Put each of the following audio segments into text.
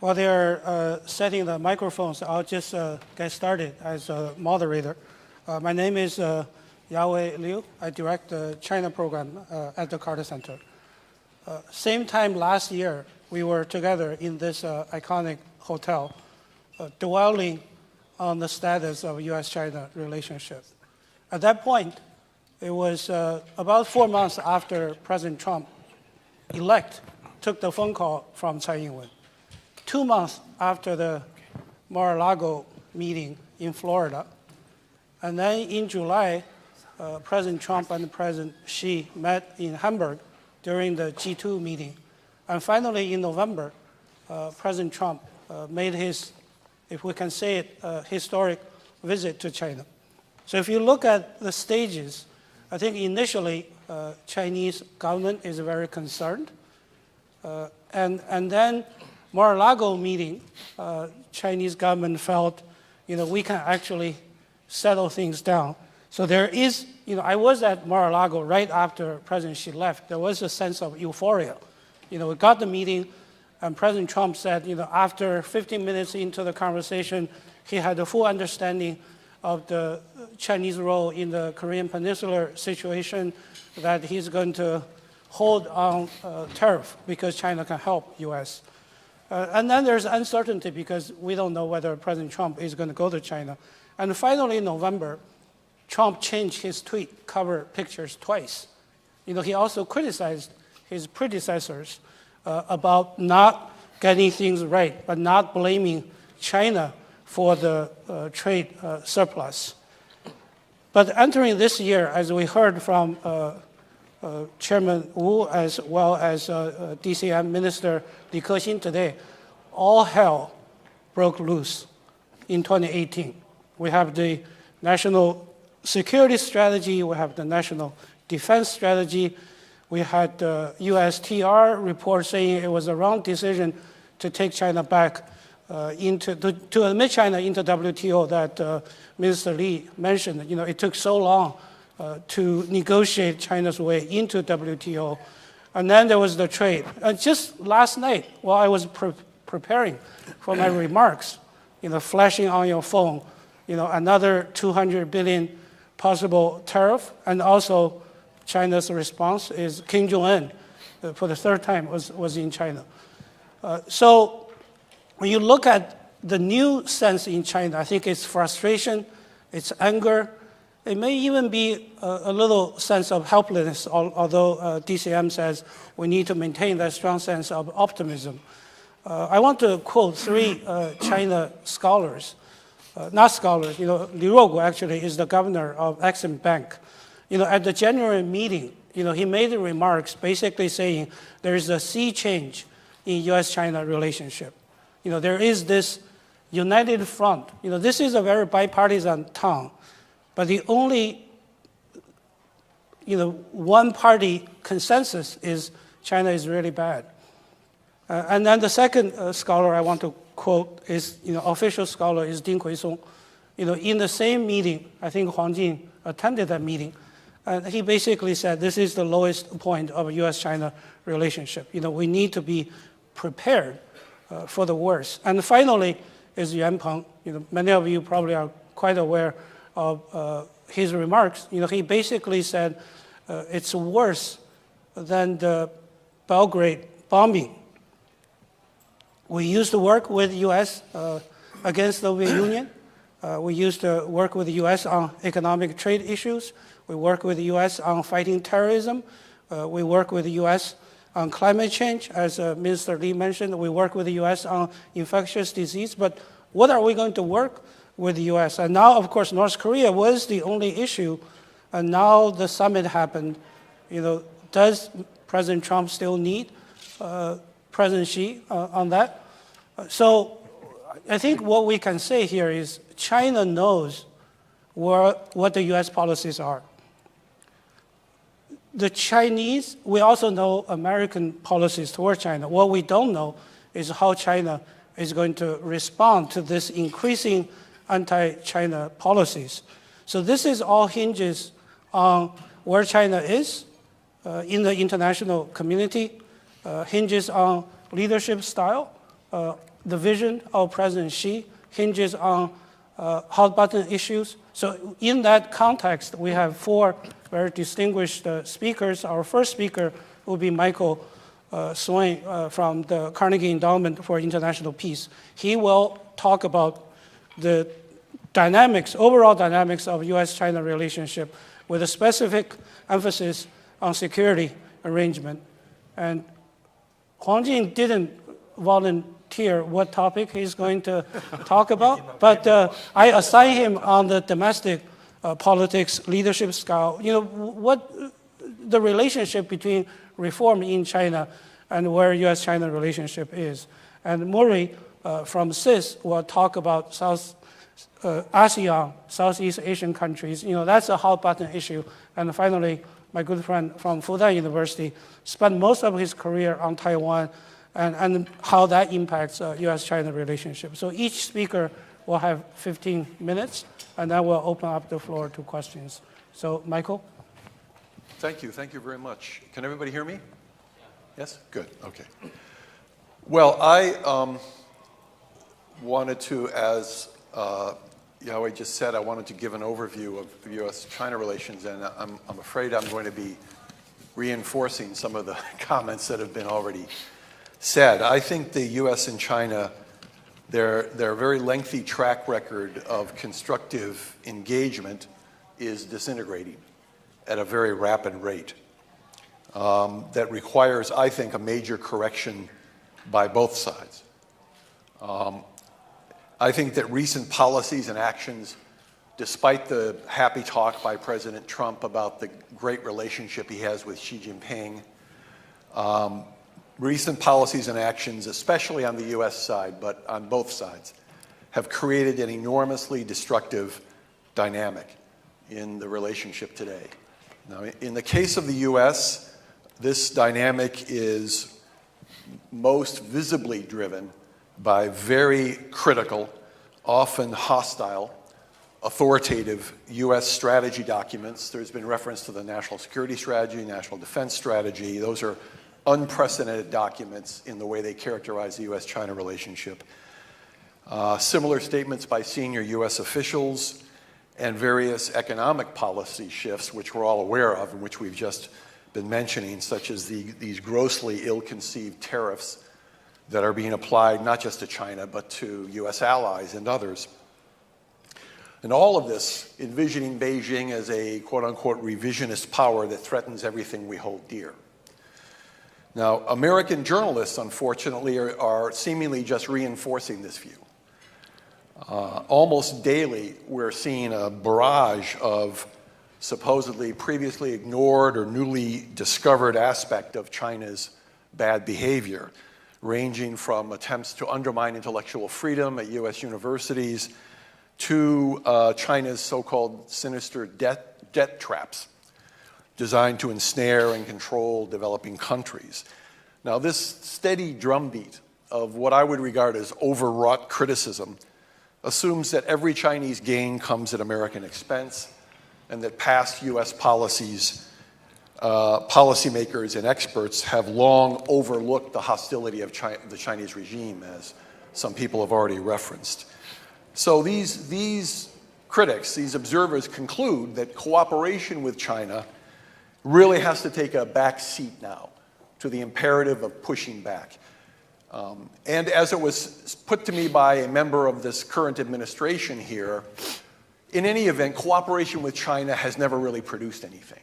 While they are setting the microphones, I'll just get started as a moderator. My name is Yawei Liu. I direct the China program at the Carter Center. Same time last year, we were together in this iconic hotel, dwelling on the status of U.S.-China relationship. At that point, it was about 4 months after President Trump took the phone call from Tsai Ing-wen. 2 months after the Mar-a-Lago meeting in Florida. And then in July, President Trump and President Xi met in Hamburg during the G2 meeting. And finally, in November, President Trump made his, if we can say it, historic visit to China. So if you look at the stages, I think initially, Chinese government is very concerned. And then Mar-a-Lago meeting, Chinese government felt, we can actually settle things down. So there is, I was at Mar-a-Lago right after President Xi left. There was a sense of euphoria. We got the meeting, and President Trump said, after 15 minutes into the conversation, he had a full understanding of the Chinese role in the Korean Peninsula situation, that he's going to hold on tariff because China can help U.S. And then there's uncertainty because we don't know whether President Trump is going to go to China. And finally, in November, Trump changed his tweet cover pictures twice. He also criticized his predecessors about not getting things right, but not blaming China for the trade surplus. But entering this year, as we heard from Chairman Wu, as well as DCM Minister Li Kexin today, all hell broke loose in 2018. We have the national security strategy, we have the national defense strategy, we had the USTR report saying it was a wrong decision to take China back to admit China into WTO that Minister Li mentioned. It took so long to negotiate China's way into WTO. And then there was the trade. Just last night, while I was preparing for my remarks, flashing on your phone, another 200 billion possible tariff, and also China's response is Kim Jong-un, for the third time, was in China. So when you look at the new sense in China, I think it's frustration, it's anger. It may even be a little sense of helplessness, although DCM says we need to maintain that strong sense of optimism. I want to quote 3 China scholars, not scholars, Li Ruogu actually is the governor of Exim Bank. At the January meeting, he made the remarks basically saying there is a sea change in U.S.-China relationship. There is this united front. This is a very bipartisan town. But the only, one-party consensus is China is really bad. And then the second scholar I want to quote is, official scholar is Ding Kuisong. In the same meeting, I think Huang Jin attended that meeting, and he basically said this is the lowest point of U.S.-China relationship. We need to be prepared for the worst. And finally is Yuan Peng. Many of you probably are quite aware of his remarks. He basically said it's worse than the Belgrade bombing. We used to work with U.S. Against the Soviet Union. We used to work with the U.S. on economic trade issues. We work with the U.S. on fighting terrorism. We work with the U.S. on climate change. As Minister Li mentioned, we work with the U.S. on infectious disease. But what are we going to work with the U.S.? And now, of course, North Korea was the only issue. And now the summit happened. Does President Trump still need President Xi on that? So I think what we can say here is China knows what the U.S. policies are. The Chinese, we also know American policies toward China. What we don't know is how China is going to respond to this increasing anti-China policies. So this is all hinges on where China is in the international community, hinges on leadership style, the vision of President Xi hinges on hot-button issues. So in that context, we have 4 very distinguished speakers. Our first speaker will be Michael Swain from the Carnegie Endowment for International Peace. He will talk about the dynamics, overall dynamics of U.S.-China relationship with a specific emphasis on security arrangement. And Huang Jin didn't volunteer what topic he's going to talk about, but I assign him on the domestic politics leadership scale. You know, what the relationship between reform in China and where U.S.-China relationship is. And Murray from CIS will talk about ASEAN, Southeast Asian countries. You know, that's a hot button issue. And finally, my good friend from Fudan University spent most of his career on Taiwan and how that impacts U.S.-China relationship. So each speaker will have 15 minutes, and then we'll open up the floor to questions. So, Michael? Thank you very much. Can everybody hear me? Yes? Good, okay. Well, I wanted to, as Yahweh just said, I wanted to give an overview of U.S.-China relations, and I'm afraid I'm going to be reinforcing some of the comments that have been already said. I think the U.S. and China, their very lengthy track record of constructive engagement is disintegrating at a very rapid rate. That requires, I think, a major correction by both sides. I think that recent policies and actions, despite the happy talk by President Trump about the great relationship he has with Xi Jinping, recent policies and actions, especially on the U.S. side, but on both sides, have created an enormously destructive dynamic in the relationship today. Now, in the case of the U.S., this dynamic is most visibly driven by very critical, often hostile, authoritative U.S. strategy documents. There's been reference to the National Security Strategy, National Defense Strategy. Those are unprecedented documents in the way they characterize the U.S.-China relationship. Similar statements by senior U.S. officials and various economic policy shifts, which we're all aware of and which we've just been mentioning, such as these grossly ill-conceived tariffs that are being applied not just to China, but to U.S. allies and others. And all of this envisioning Beijing as a quote-unquote revisionist power that threatens everything we hold dear. Now, American journalists, unfortunately, are seemingly just reinforcing this view. Almost daily, we're seeing a barrage of supposedly previously ignored or newly discovered aspect of China's bad behavior, ranging from attempts to undermine intellectual freedom at U.S. universities to China's so-called sinister debt traps designed to ensnare and control developing countries. Now, this steady drumbeat of what I would regard as overwrought criticism assumes that every Chinese gain comes at American expense and that past U.S. policies, policymakers and experts have long overlooked the hostility of the Chinese regime, as some people have already referenced. So these critics, these observers conclude that cooperation with China really has to take a back seat now to the imperative of pushing back. And as it was put to me by a member of this current administration here, in any event, cooperation with China has never really produced anything.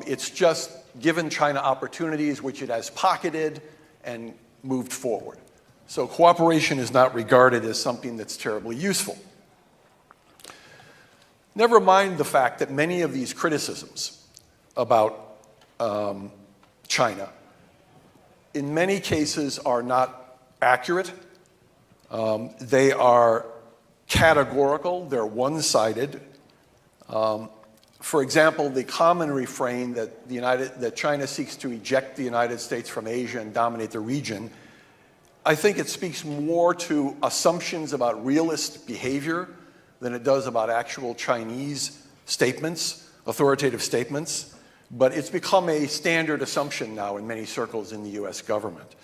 It's just given China opportunities which it has pocketed and moved forward. So cooperation is not regarded as something that's terribly useful. Never mind the fact that many of these criticisms about China, in many cases, are not accurate. They are categorical. They're one-sided. For example, the common refrain that China seeks to eject the United States from Asia and dominate the region, I think it speaks more to assumptions about realist behavior than it does about actual Chinese statements, authoritative statements. But it's become a standard assumption now in many circles in the U.S. government.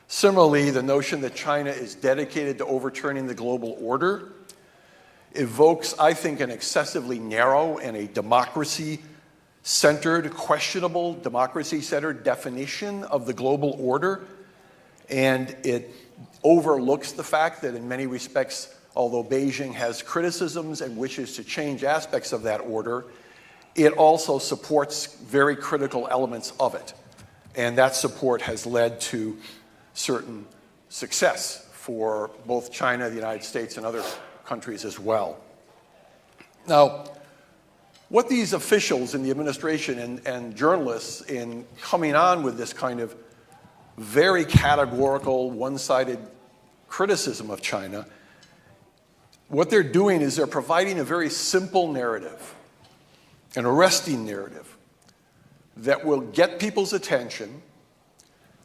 Similarly, the notion that China is dedicated to overturning the global order evokes, I think, an excessively narrow and a democracy-centered, questionable democracy-centered definition of the global order. And it overlooks the fact that in many respects, although Beijing has criticisms and wishes to change aspects of that order, it also supports very critical elements of it. And that support has led to certain success for both China, the United States, and other countries as well. Now, what these officials in the administration and journalists in coming on with this kind of very categorical, one-sided criticism of China, what they're doing is they're providing a very simple narrative, an arresting narrative, that will get people's attention.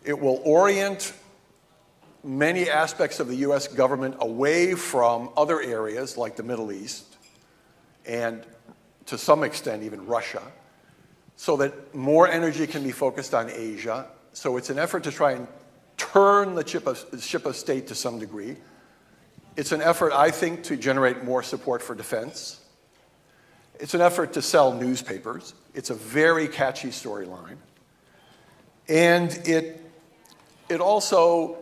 It will orient many aspects of the U.S. government away from other areas like the Middle East and to some extent even Russia, so that more energy can be focused on Asia. So it's an effort to try and turn the ship of state to some degree. It's an effort, I think, to generate more support for defense. It's an effort to sell newspapers. It's a very catchy storyline. And it also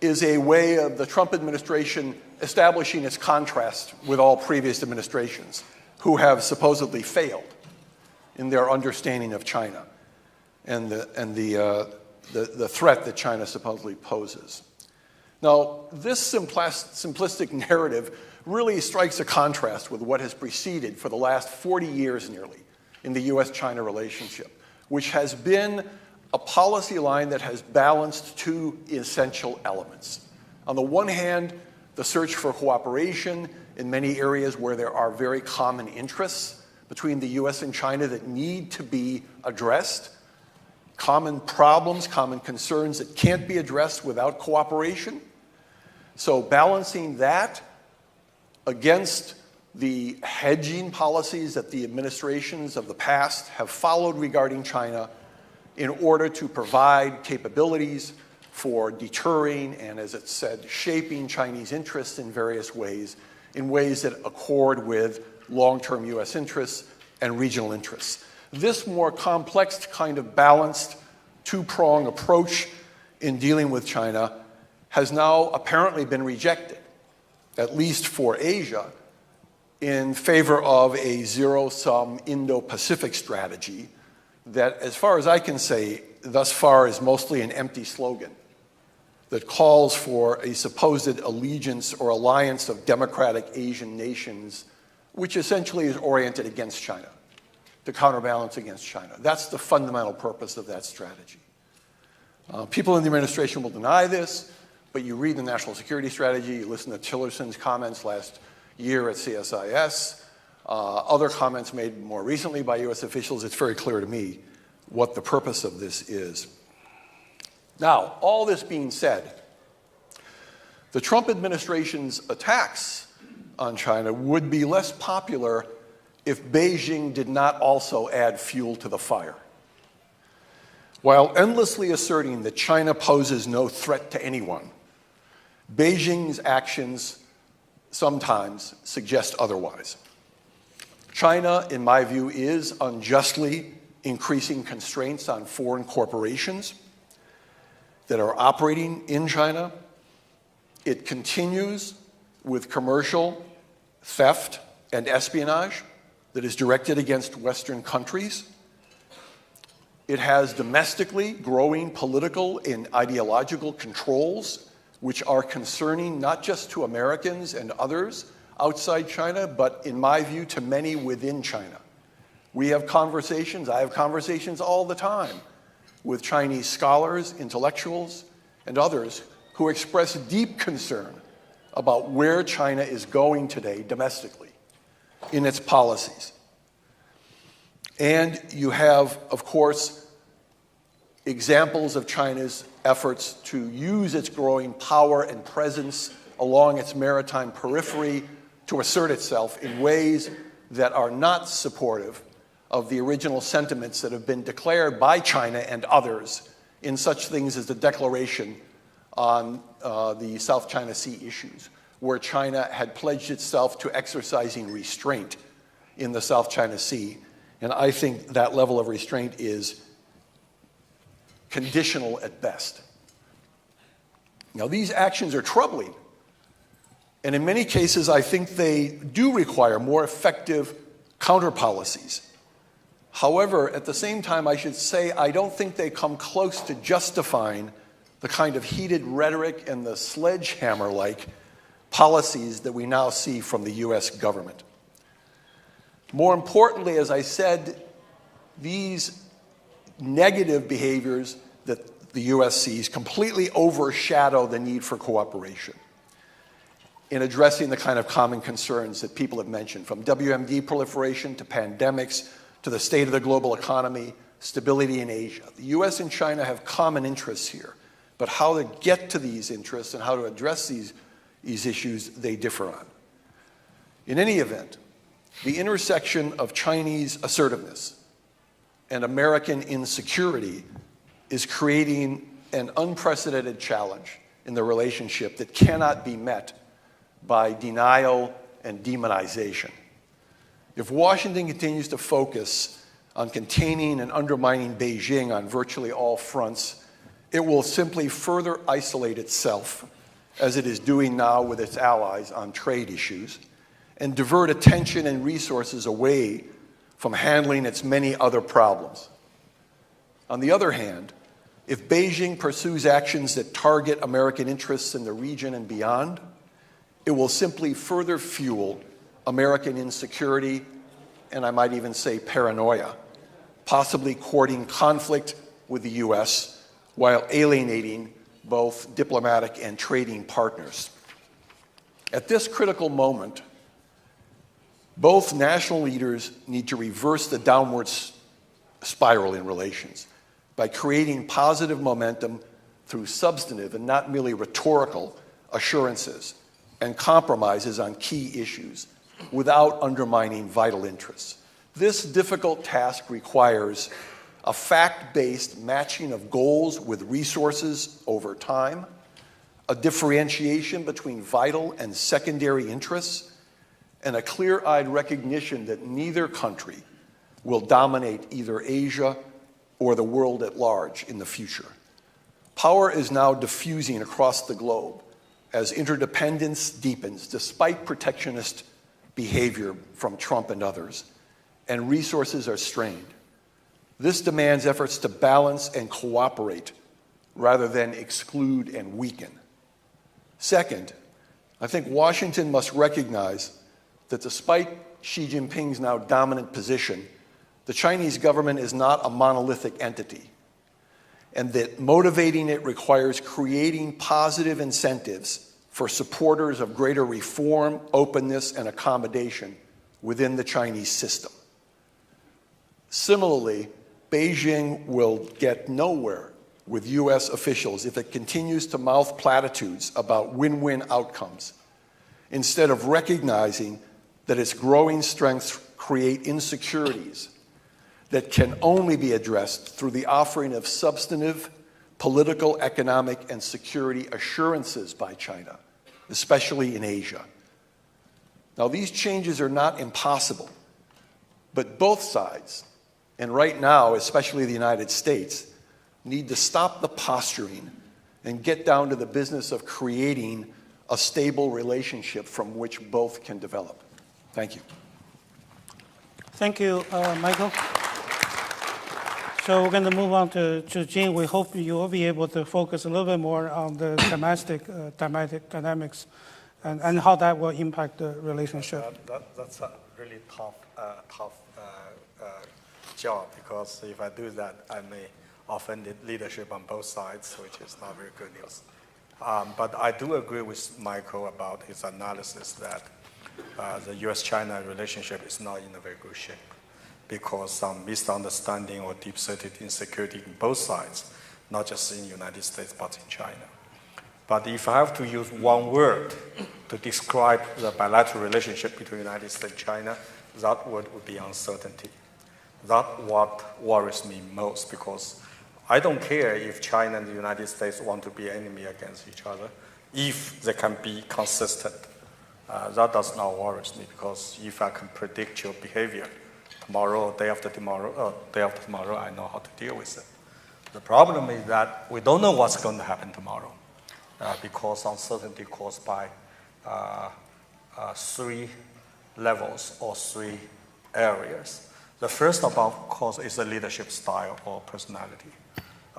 is a way of the Trump administration establishing its contrast with all previous administrations who have supposedly failed in their understanding of China and the threat that China supposedly poses. Now, this simplistic narrative really strikes a contrast with what has preceded for the last 40 years nearly in the U.S.-China relationship, which has been a policy line that has balanced two essential elements. On the one hand, the search for cooperation in many areas where there are very common interests between the U.S. and China that need to be addressed, common problems, common concerns that can't be addressed without cooperation. So balancing that against the hedging policies that the administrations of the past have followed regarding China in order to provide capabilities for deterring and, as it said, shaping Chinese interests in various ways, in ways that accord with long-term U.S. interests and regional interests. This more complex kind of balanced two-prong approach in dealing with China has now apparently been rejected, at least for Asia, in favor of a zero-sum Indo-Pacific strategy that, as far as I can say, thus far is mostly an empty slogan that calls for a supposed allegiance or alliance of democratic Asian nations, which essentially is oriented against China, to counterbalance against China. That's the fundamental purpose of that strategy. People in the administration will deny this, but you read the national security strategy, you listen to Tillerson's comments last year at CSIS, other comments made more recently by U.S. officials, it's very clear to me what the purpose of this is. Now, all this being said, the Trump administration's attacks on China would be less popular if Beijing did not also add fuel to the fire. While endlessly asserting that China poses no threat to anyone, Beijing's actions sometimes suggest otherwise. China, in my view, is unjustly increasing constraints on foreign corporations that are operating in China. It continues with commercial theft and espionage that is directed against Western countries. It has domestically growing political and ideological controls, which are concerning not just to Americans and others outside China, but in my view, to many within China. We have conversations, I have conversations all the time with Chinese scholars, intellectuals, and others who express deep concern about where China is going today domestically in its policies. And you have, of course, examples of China's efforts to use its growing power and presence along its maritime periphery to assert itself in ways that are not supportive of the original sentiments that have been declared by China and others in such things as the Declaration on the South China Sea issues, where China had pledged itself to exercising restraint in the South China Sea. And I think that level of restraint is conditional at best. Now, these actions are troubling. And in many cases, I think they do require more effective counter policies. However, at the same time, I should say I don't think they come close to justifying the kind of heated rhetoric and the sledgehammer-like policies that we now see from the U.S. government. More importantly, as I said, these negative behaviors that the U.S. sees completely overshadow the need for cooperation in addressing the kind of common concerns that people have mentioned, from WMD proliferation to pandemics to the state of the global economy, stability in Asia. The U.S. and China have common interests here, but how to get to these interests and how to address these issues, they differ on. In any event, the intersection of Chinese assertiveness and American insecurity is creating an unprecedented challenge in the relationship that cannot be met by denial and demonization. If Washington continues to focus on containing and undermining Beijing on virtually all fronts, it will simply further isolate itself, as it is doing now with its allies on trade issues, and divert attention and resources away from handling its many other problems. On the other hand, if Beijing pursues actions that target American interests in the region and beyond, it will simply further fuel American insecurity, and I might even say paranoia, possibly courting conflict with the U.S. while alienating both diplomatic and trading partners. At this critical moment, both national leaders need to reverse the downward spiral in relations by creating positive momentum through substantive and not merely rhetorical assurances and compromises on key issues without undermining vital interests. This difficult task requires a fact-based matching of goals with resources over time, a differentiation between vital and secondary interests, and a clear-eyed recognition that neither country will dominate either Asia or the world at large in the future. Power is now diffusing across the globe as interdependence deepens, despite protectionist behavior from Trump and others, and resources are strained. This demands efforts to balance and cooperate rather than exclude and weaken. Second, I think Washington must recognize that despite Xi Jinping's now dominant position, the Chinese government is not a monolithic entity, and that motivating it requires creating positive incentives for supporters of greater reform, openness, and accommodation within the Chinese system. Similarly, Beijing will get nowhere with U.S. officials if it continues to mouth platitudes about win-win outcomes, instead of recognizing that its growing strengths create insecurities that can only be addressed through the offering of substantive political, economic, and security assurances by China, especially in Asia. Now, these changes are not impossible, but both sides, and right now, especially the United States, need to stop the posturing and get down to the business of creating a stable relationship from which both can develop. Thank you. Thank you, Michael. So we're going to move on to Jing. We hope you will be able to focus a little bit more on the domestic dynamics and how that will impact the relationship. That's a really tough job, because if I do that, I may offend the leadership on both sides, which is not very good news. But I do agree with Michael about his analysis that the U.S.-China relationship is not in a very good shape, because some misunderstanding or deep-seated insecurity in both sides, not just in the United States, but in China. But if I have to use one word to describe the bilateral relationship between the United States and China, that word would be uncertainty. That's what worries me most, because I don't care if China and the United States want to be enemy against each other, if they can be consistent. That does not worry me, because if I can predict your behavior tomorrow, day after tomorrow, I know how to deal with it. The problem is that we don't know what's going to happen tomorrow, because uncertainty caused by three levels or three areas. The first, of course, is the leadership style or personality.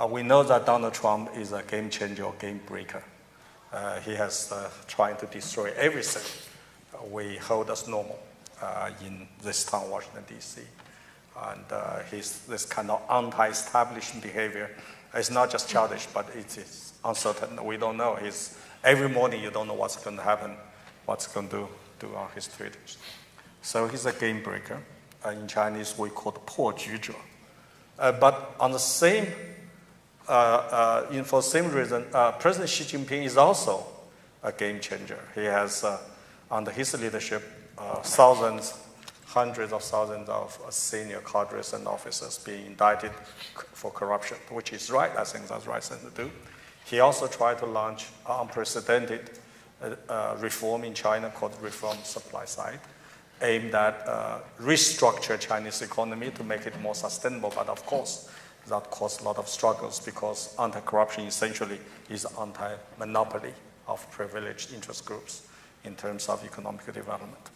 We know that Donald Trump is a game changer or game breaker. He has trying to destroy everything we hold as normal in this town, Washington, D.C. And this kind of anti-establishment behavior is not just childish, but it is uncertain. We don't know. Every morning you don't know what's going to happen, what's going to do on his tweets. So he's a game breaker. In Chinese, we call it 破局者. But on the same, for the same reason, President Xi Jinping is also a game changer. He has, under his leadership, hundreds of thousands of senior cadres and officers being indicted for corruption, which is right. I think that's the right thing to do. He also tried to launch unprecedented reform in China called reform supply side, aimed at restructure Chinese economy to make it more sustainable. But of course, that caused a lot of struggles, because anti-corruption essentially is anti-monopoly of privileged interest groups in terms of economic development.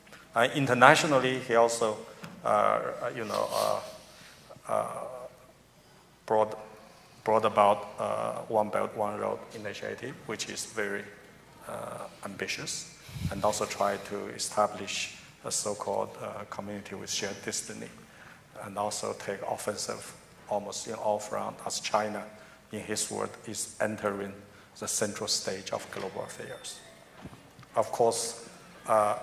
Internationally, he also, brought about One Belt, One Road initiative, which is very ambitious, and also tried to establish a so-called community with shared destiny, and also take offensive almost in all fronts, as China, in his word, is entering the central stage of global affairs. Of course,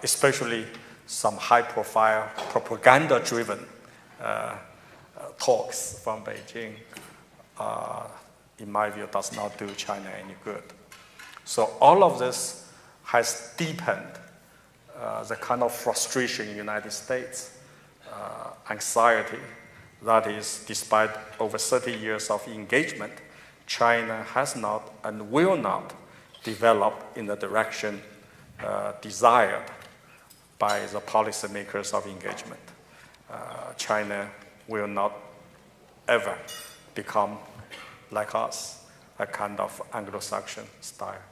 especially some high-profile, propaganda-driven talks from Beijing, in my view, does not do China any good. So all of this has deepened the kind of frustration in the United States, anxiety. That is, despite over 30 years of engagement, China has not and will not develop in the direction desired by the policymakers of engagement. China will not ever become like us, a kind of Anglo-Saxon style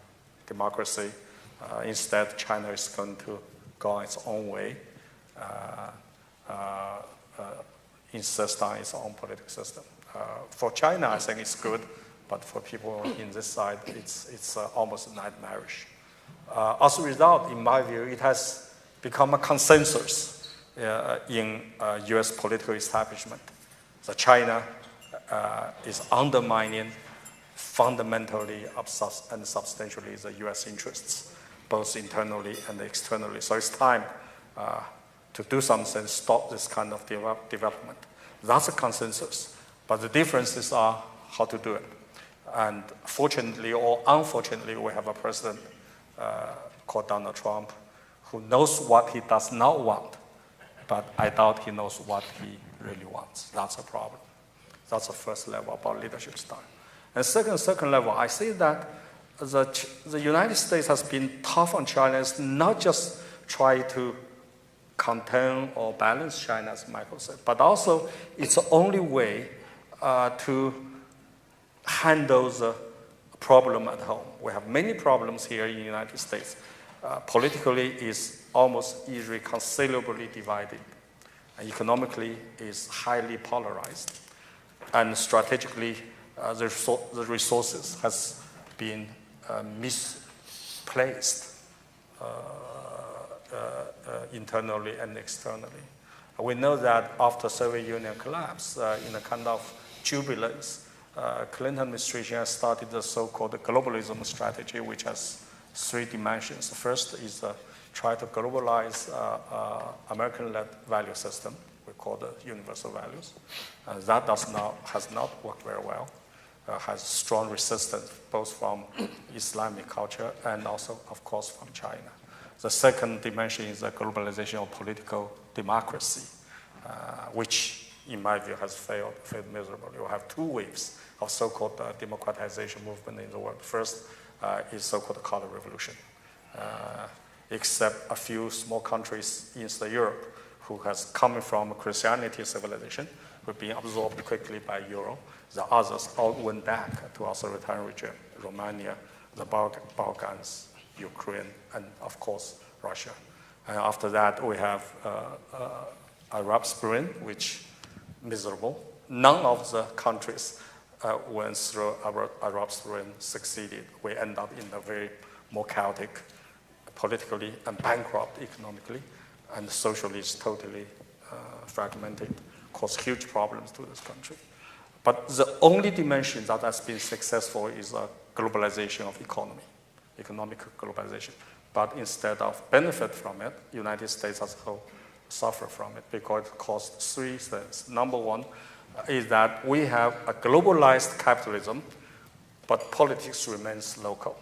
democracy. Instead, China is going to go its own way, insist on its own political system. For China, I think it's good, but for people in this side, it's almost nightmarish. As a result, in my view, it has become a consensus in U.S. political establishment that China is undermining fundamentally and substantially the U.S. interests, both internally and externally. So it's time to do something, stop this kind of development. That's a consensus. But the differences are how to do it. And fortunately or unfortunately, we have a president called Donald Trump who knows what he does not want, but I doubt he knows what he really wants. That's a problem. That's the first level about leadership style. And second level, I see that the United States has been tough on China. It's not just try to contain or balance China, as Michael said, but also it's the only way to handle the problem at home. We have many problems here in the United States. Politically is almost irreconcilably divided. And economically is highly polarized. And strategically, the resources has been misplaced internally and externally. We know that after Soviet Union collapse, in a kind of jubilance, Clinton administration has started the so-called globalism strategy, which has three dimensions. The first is try to globalize American-led value system. We call the universal values. That has not worked very well. Has strong resistance both from Islamic culture and also, of course, from China. The second dimension is the globalization of political democracy, which in my view, has failed miserably. You have two waves of so-called democratization movement in the world. First is so-called color revolution, except a few small countries in Eastern Europe who has come from Christianity civilization, who being absorbed quickly by Euro. The others all went back to authoritarian regime, Romania, the Balkans, Ukraine, and of course, Russia. And after that, we have Arab Spring, which miserable. None of the countries went through Arab Spring succeeded. We end up in a very more chaotic politically and bankrupt economically, and socially is totally fragmented, cause huge problems to this country. But the only dimension that has been successful is globalization of economy, economic globalization. But instead of benefit from it, United States as a whole suffer from it because it caused three things. Number one is that we have a globalized capitalism, but politics remains local.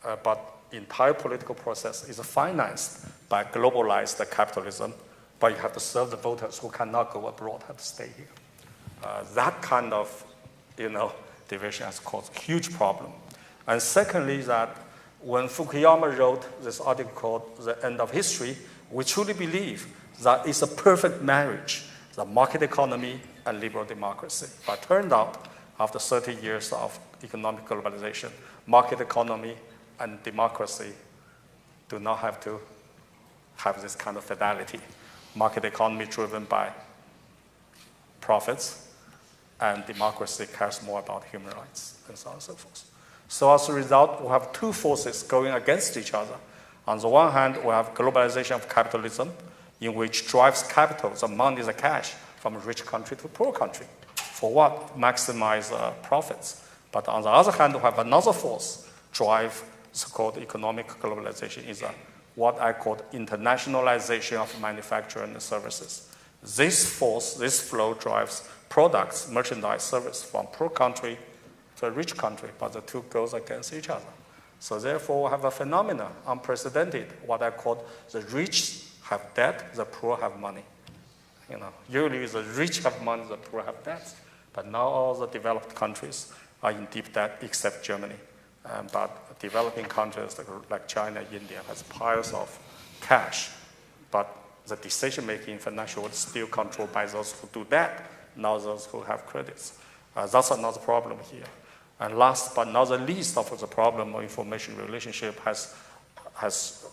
But entire political process is financed by globalized capitalism, but you have to serve the voters who cannot go abroad, have to stay here. That kind of, division has caused a huge problem. And secondly, that when Fukuyama wrote this article called The End of History, we truly believe that it's a perfect marriage, the market economy and liberal democracy. But turned out, after 30 years of economic globalization, market economy and democracy do not have to have this kind of fidelity. Market economy driven by profits, and democracy cares more about human rights, and so on and so forth. So as a result, we have two forces going against each other. On the one hand, we have globalization of capitalism, in which drives capital, the money, the cash, from a rich country to a poor country. For what? Maximize profits. But on the other hand, we have another force, drive so-called economic globalization, is what I call internationalization of manufacturing and services. This force, this flow drives products, merchandise, service from poor country to a rich country, but the two goes against each other. So therefore, we have a phenomenon, unprecedented, what I call the rich have debt, the poor have money. Usually the rich have money, the poor have debt. But now all the developed countries are in deep debt except Germany. But developing countries like China, India has piles of cash, but the decision-making in financial world is still controlled by those who do that, not those who have credits. That's another problem here. And last but not the least of the problem of information relationship has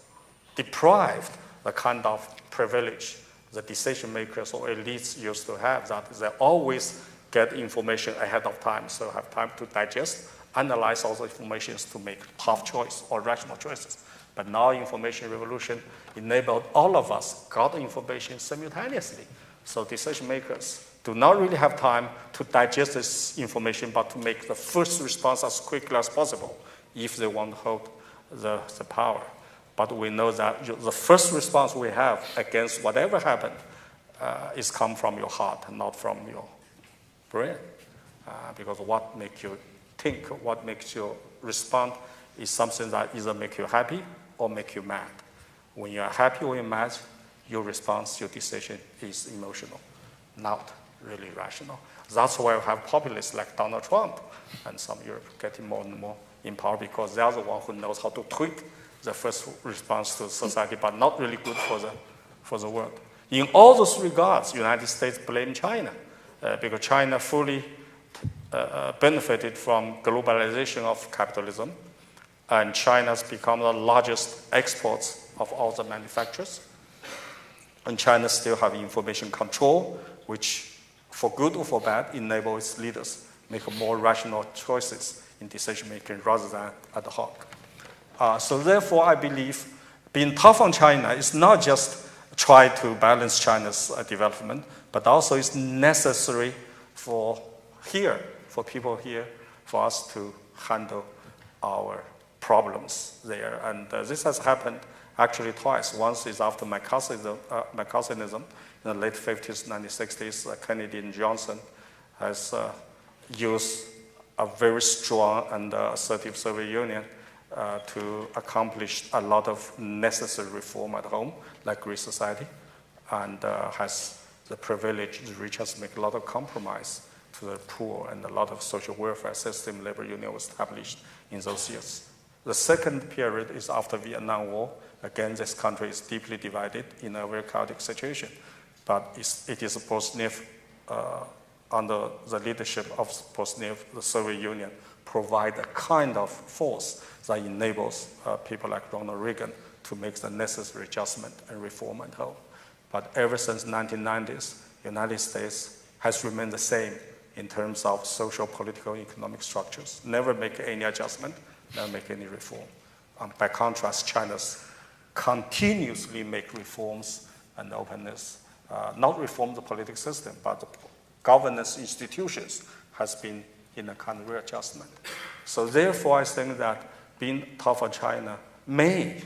deprived the kind of privilege the decision makers or elites used to have, that they always get information ahead of time, so have time to digest, analyze all the information to make tough choice or rational choices. But now information revolution enabled all of us got information simultaneously. So decision makers do not really have time to digest this information, but to make the first response as quickly as possible if they want to hold the power. But we know that the first response we have against whatever happened is come from your heart, not from your brain. Because what makes you think, what makes you respond is something that either make you happy or make you mad. When you are happy or you're mad, your response, your decision is emotional, not really rational. That's why we have populists like Donald Trump and some Europe getting more and more in power, because they are the one who knows how to tweak the first response to society, but not really good for the world. In all those regards, United States blame China, because China fully benefited from globalization of capitalism, and China's become the largest exports of all the manufacturers. And China still have information control, which, for good or for bad, enable its leaders make more rational choices in decision-making rather than ad hoc. So therefore, I believe being tough on China is not just try to balance China's development, but also it's necessary for people here, for us to handle our problems there. And this has happened actually twice. Once is after McCarthyism in the late 50s, 1960s, Kennedy and Johnson has used a very strong and assertive Soviet Union to accomplish a lot of necessary reform at home, like Greek society, and has the privileged, the rich has made a lot of compromise to the poor, and a lot of social welfare system, labor union was established in those years. The second period is after Vietnam War. Again, this country is deeply divided in a very chaotic situation, but it is post-NIF, under the leadership of post-NIF, the Soviet Union, provide a kind of force that enables people like Ronald Reagan to make the necessary adjustment and reform at home. But ever since 1990s, the United States has remained the same in terms of social, political, economic structures. Never make any adjustment, never make any reform. By contrast, China's continuously make reforms and openness, not reform the political system, but the governance institutions has been in a kind of readjustment. So therefore, I think that being tough on China may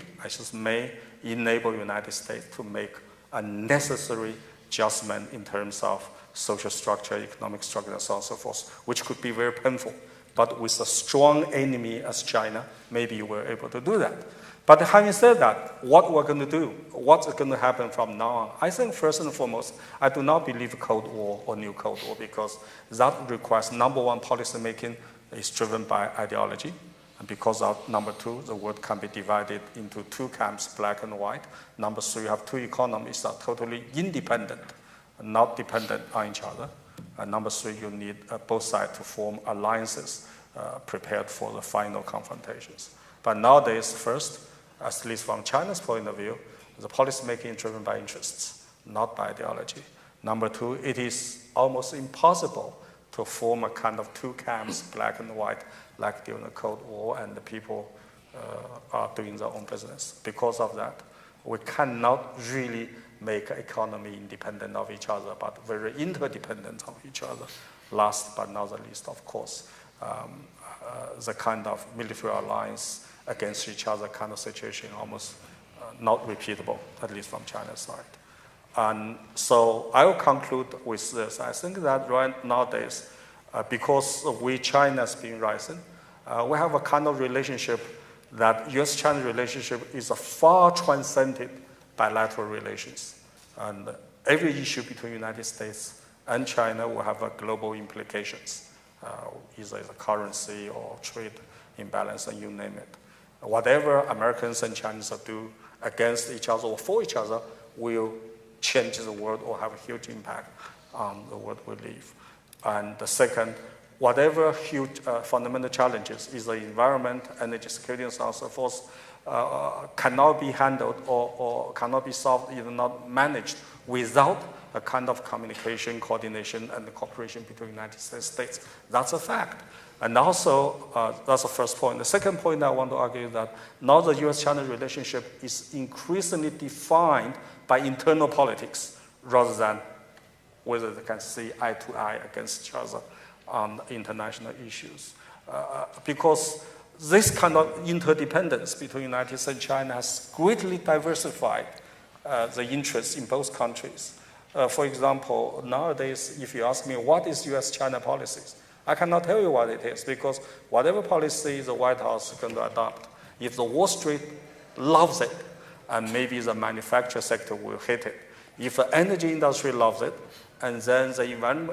enable the United States to make a necessary adjustment in terms of social structure, economic structure, and so on and so forth, which could be very painful. But with a strong enemy as China, maybe we're able to do that. But having said that, what we're going to do, what's going to happen from now on? I think first and foremost, I do not believe Cold War or new Cold War, because that requires, number one, policy making is driven by ideology. And because of number two, the world can be divided into two camps, black and white. Number three, you have two economies that are totally independent, not dependent on each other. And number three, you need both sides to form alliances prepared for the final confrontations. But nowadays, first, at least from China's point of view, the policy making is driven by interests, not by ideology. Number two, it is almost impossible to form a kind of two camps, black and white, like during the Cold War, and the people are doing their own business. Because of that, we cannot really make an economy independent of each other, but very interdependent of each other. Last but not the least, of course, the kind of military alliance against each other kind of situation almost not repeatable, at least from China's side. And so I will conclude with this. I think that right nowadays, because China has been rising, we have a kind of relationship that U.S.-China relationship is a far transcended bilateral relations. And every issue between the United States and China will have a global implications, either the currency or trade imbalance, and you name it. Whatever Americans and Chinese do against each other or for each other will change the world or have a huge impact on the world we live. And the second, whatever huge fundamental challenges, is the environment, energy security, and so on and so forth, cannot be handled or cannot be solved, either not managed, without a kind of communication, coordination, and cooperation between the United States. That's a fact. And also, that's the first point. The second point I want to argue is that now the U.S.-China relationship is increasingly defined by internal politics rather than whether they can see eye to eye against each other on international issues. Because this kind of interdependence between the United States and China has greatly diversified the interests in both countries. For example, nowadays, if you ask me what is U.S.-China policies, I cannot tell you what it is, because whatever policy the White House is going to adopt, if the Wall Street loves it, and maybe the manufacturing sector will hate it. If the energy industry loves it, and then the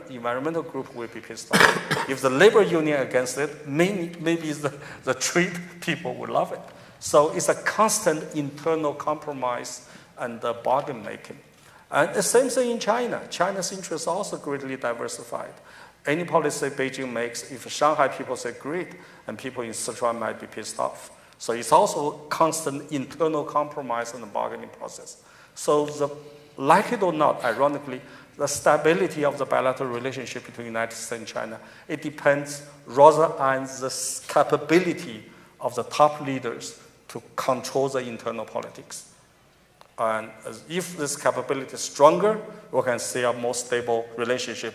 environmental group will be pissed off. If the labor union against it, maybe the trade people will love it. So it's a constant internal compromise and bargain making. And the same thing in China. China's interests are also greatly diversified. Any policy Beijing makes, if Shanghai people say great, and people in Sichuan might be pissed off. So it's also constant internal compromise and the bargaining process. So like it or not, ironically, the stability of the bilateral relationship between the United States and China, it depends rather on the capability of the top leaders to control the internal politics. And if this capability is stronger, we can see a more stable relationship.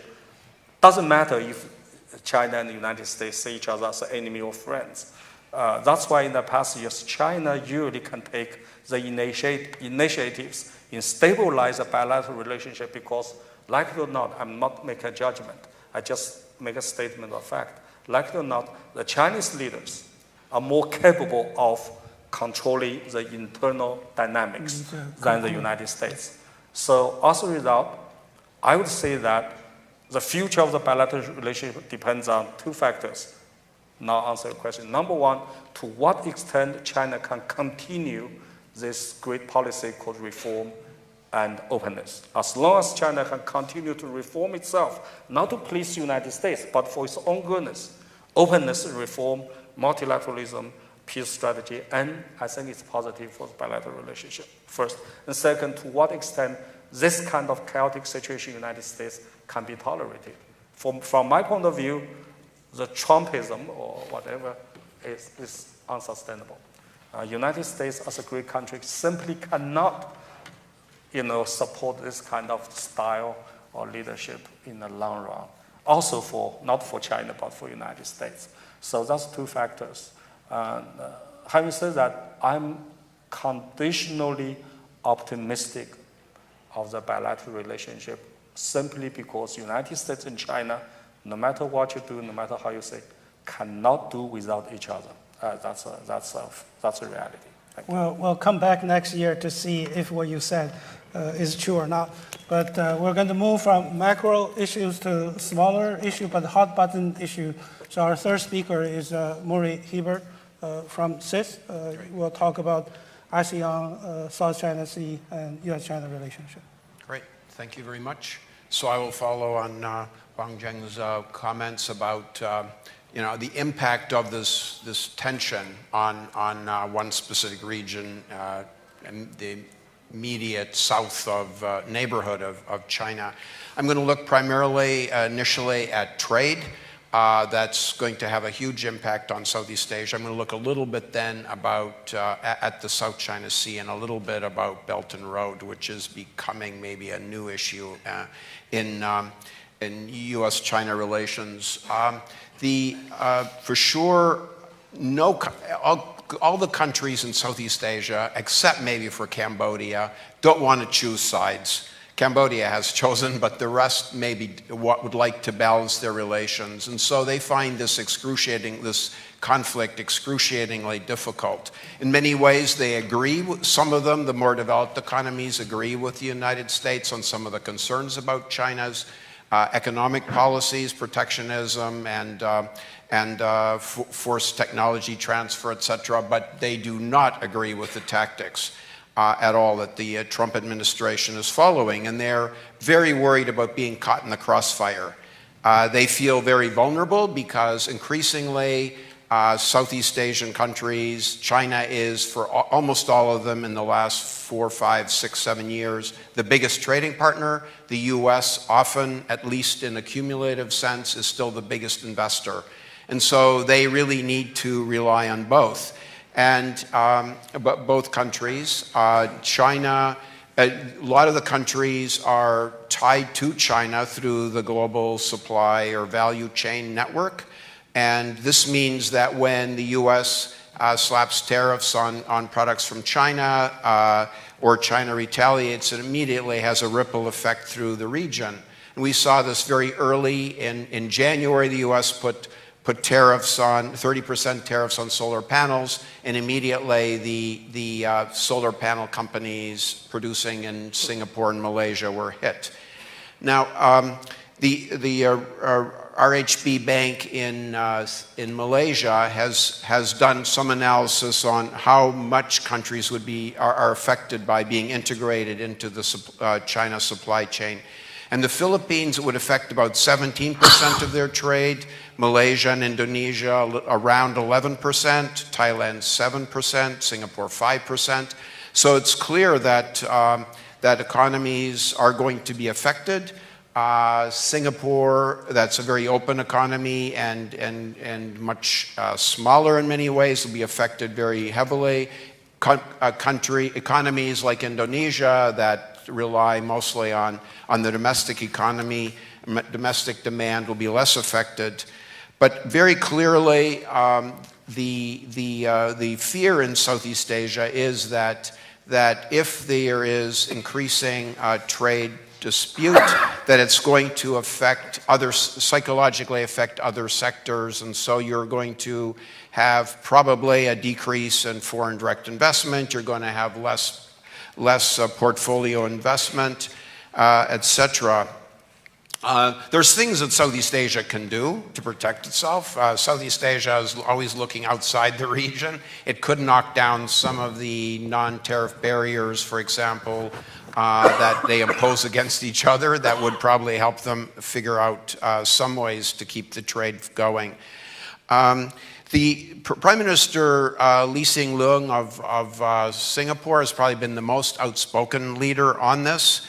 Doesn't matter if China and the United States see each other as enemy or friends. That's why in the past years, China usually can take the initiatives in stabilize a bilateral relationship because, like it or not, I'm not making a judgment. I just make a statement of fact. Like it or not, the Chinese leaders are more capable of controlling the internal dynamics than the United States. So as a result, I would say that the future of the bilateral relationship depends on two factors. Now answer your question. Number one, to what extent China can continue this great policy called reform and openness. As long as China can continue to reform itself, not to please the United States, but for its own goodness, openness, reform, multilateralism, peace strategy, and I think it's positive for the bilateral relationship, first. And second, to what extent this kind of chaotic situation in the United States can be tolerated. From my point of view, the Trumpism or whatever is unsustainable. United States as a great country simply cannot, support this kind of style or leadership in the long run. Also not for China, but for United States. So that's two factors. Having said that, I'm conditionally optimistic of the bilateral relationship simply because United States and China, no matter what you do, no matter how you say, cannot do without each other. That's a reality. We'll come back next year to see if what you said is true or not. But we're going to move from macro issues to smaller issue, but hot button issue. So our third speaker is Murray Hebert from CIS. We'll talk about ASEAN, South China Sea, and U.S.-China relationship. Great. Thank you very much. So I will follow on Wang Zheng's comments about the impact of this tension on one specific region and the immediate south of neighborhood of China. I'm going to look primarily initially at trade. That's going to have a huge impact on Southeast Asia. I'm going to look a little bit then about at the South China Sea and a little bit about Belt and Road, which is becoming maybe a new issue in U.S.-China relations. For sure, all the countries in Southeast Asia, except maybe for Cambodia, don't want to choose sides. Cambodia has chosen, but the rest maybe would like to balance their relations. And so they find this conflict excruciatingly difficult. In many ways, they agree. Some of them, the more developed economies, agree with the United States on some of the concerns about China's economic policies, protectionism, and forced technology transfer, etc. But they do not agree with the tactics at all that the Trump administration is following, and they're very worried about being caught in the crossfire. They feel very vulnerable because increasingly Southeast Asian countries, China is, for almost all of them in the last 4, 5, 6, 7 years, the biggest trading partner. The U.S. often, at least in a cumulative sense, is still the biggest investor. And so they really need to rely on both. And both countries, China, a lot of the countries are tied to China through the global supply or value chain network. And this means that when the U.S. slaps tariffs on products from China or China retaliates, it immediately has a ripple effect through the region. And we saw this very early. In January, the U.S. put tariffs on 30% tariffs on solar panels, and immediately the solar panel companies producing in Singapore and Malaysia were hit. Now, the RHB Bank in Malaysia has done some analysis on how much countries are affected by being integrated into the China supply chain. And the Philippines would affect about 17% of their trade, Malaysia and Indonesia around 11%, Thailand 7%, Singapore 5%. So it's clear that economies are going to be affected. Singapore, that's a very open economy and much smaller in many ways, will be affected very heavily. Economies like Indonesia that rely mostly on the domestic economy, domestic demand will be less affected. But very clearly, the fear in Southeast Asia is that if there is increasing trade dispute, that it's going to psychologically affect other sectors, and so you're going to have probably a decrease in foreign direct investment. You're going to have less portfolio investment, etc. There's things that Southeast Asia can do to protect itself. Southeast Asia is always looking outside the region. It could knock down some of the non-tariff barriers, for example, that they impose against each other. That would probably help them figure out some ways to keep the trade going. The Prime Minister Lee Hsien Loong of Singapore has probably been the most outspoken leader on this.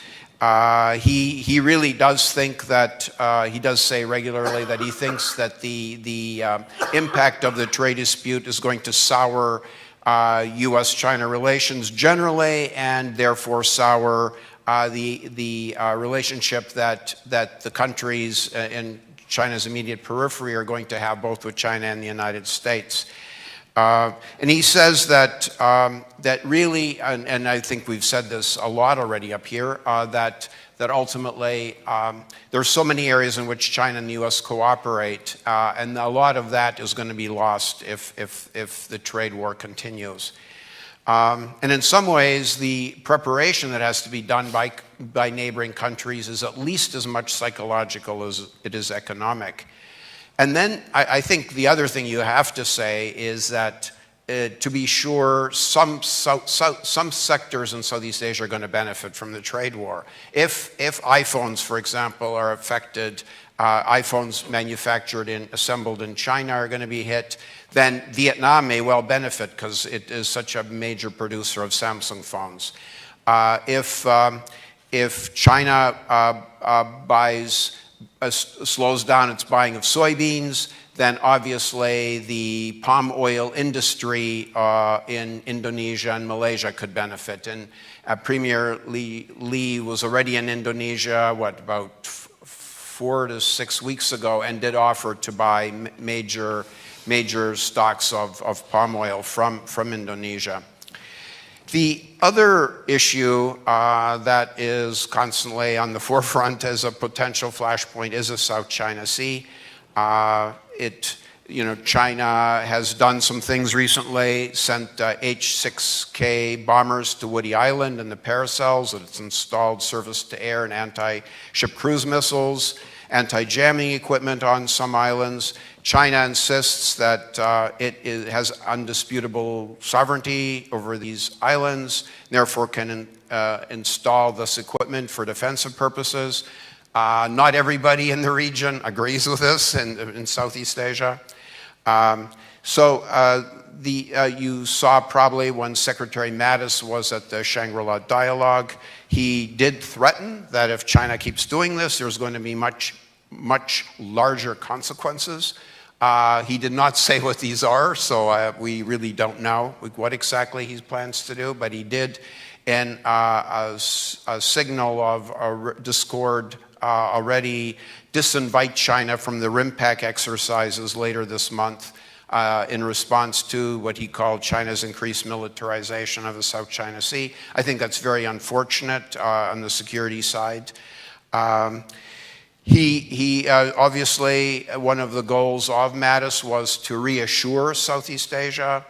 He really does think that, he does say regularly that he thinks that the impact of the trade dispute is going to sour U.S.-China relations generally, and therefore sour the relationship that the countries in China's immediate periphery are going to have both with China and the United States. And he says that, that really, and I think we've said this a lot already up here, that ultimately there are so many areas in which China and the U.S. cooperate, and a lot of that is going to be lost if the trade war continues. And in some ways, the preparation that has to be done by neighboring countries is at least as much psychological as it is economic. And then I think the other thing you have to say is that, to be sure, some sectors in Southeast Asia are going to benefit from the trade war. If iPhones, for example, are affected, iPhones assembled in China are going to be hit, then Vietnam may well benefit because it is such a major producer of Samsung phones. If China slows down its buying of soybeans, then obviously the palm oil industry in Indonesia and Malaysia could benefit. And Premier Lee was already in Indonesia, about 4 to 6 weeks ago, and did offer to buy major stocks of palm oil from Indonesia. The other issue that is constantly on the forefront as a potential flashpoint is the South China Sea. China has done some things recently, sent H-6K bombers to Woody Island and the Paracels. It's installed surface-to-air and anti-ship cruise missiles, anti-jamming equipment on some islands. China insists that it has undisputable sovereignty over these islands, therefore can install this equipment for defensive purposes. Not everybody in the region agrees with this in Southeast Asia. You saw probably when Secretary Mattis was at the Shangri-La Dialogue, he did threaten that if China keeps doing this, there's going to be much larger consequences. He did not say what these are, so we really don't know what exactly he plans to do, but he did, in a signal of discord, already disinvite China from the RIMPAC exercises later this month in response to what he called China's increased militarization of the South China Sea. I think that's very unfortunate on the security side. Obviously, one of the goals of Mattis was to reassure Southeast Asia,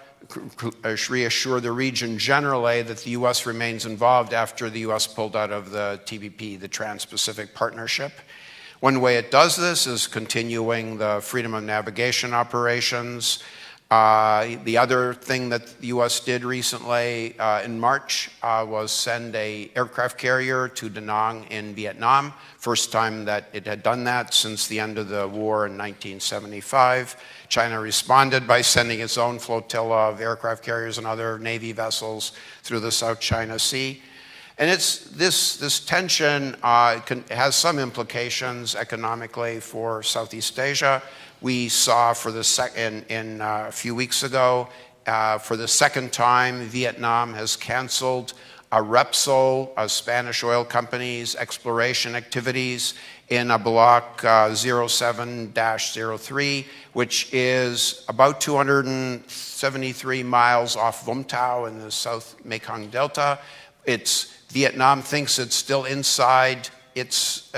reassure the region generally that the U.S. remains involved after the U.S. pulled out of the TPP, the Trans-Pacific Partnership. One way it does this is continuing the freedom of navigation operations. The other thing that the U.S. did recently in March was send an aircraft carrier to Da Nang in Vietnam. First time that it had done that since the end of the war in 1975. China responded by sending its own flotilla of aircraft carriers and other Navy vessels through the South China Sea. And this tension has some implications economically for Southeast Asia. We saw a few weeks ago, for the second time, Vietnam has canceled Repsol, a Spanish oil company's exploration activities in a block 07-03, which is about 273 miles off Vũng Tàu in the South Mekong Delta. Vietnam thinks it's still inside, it's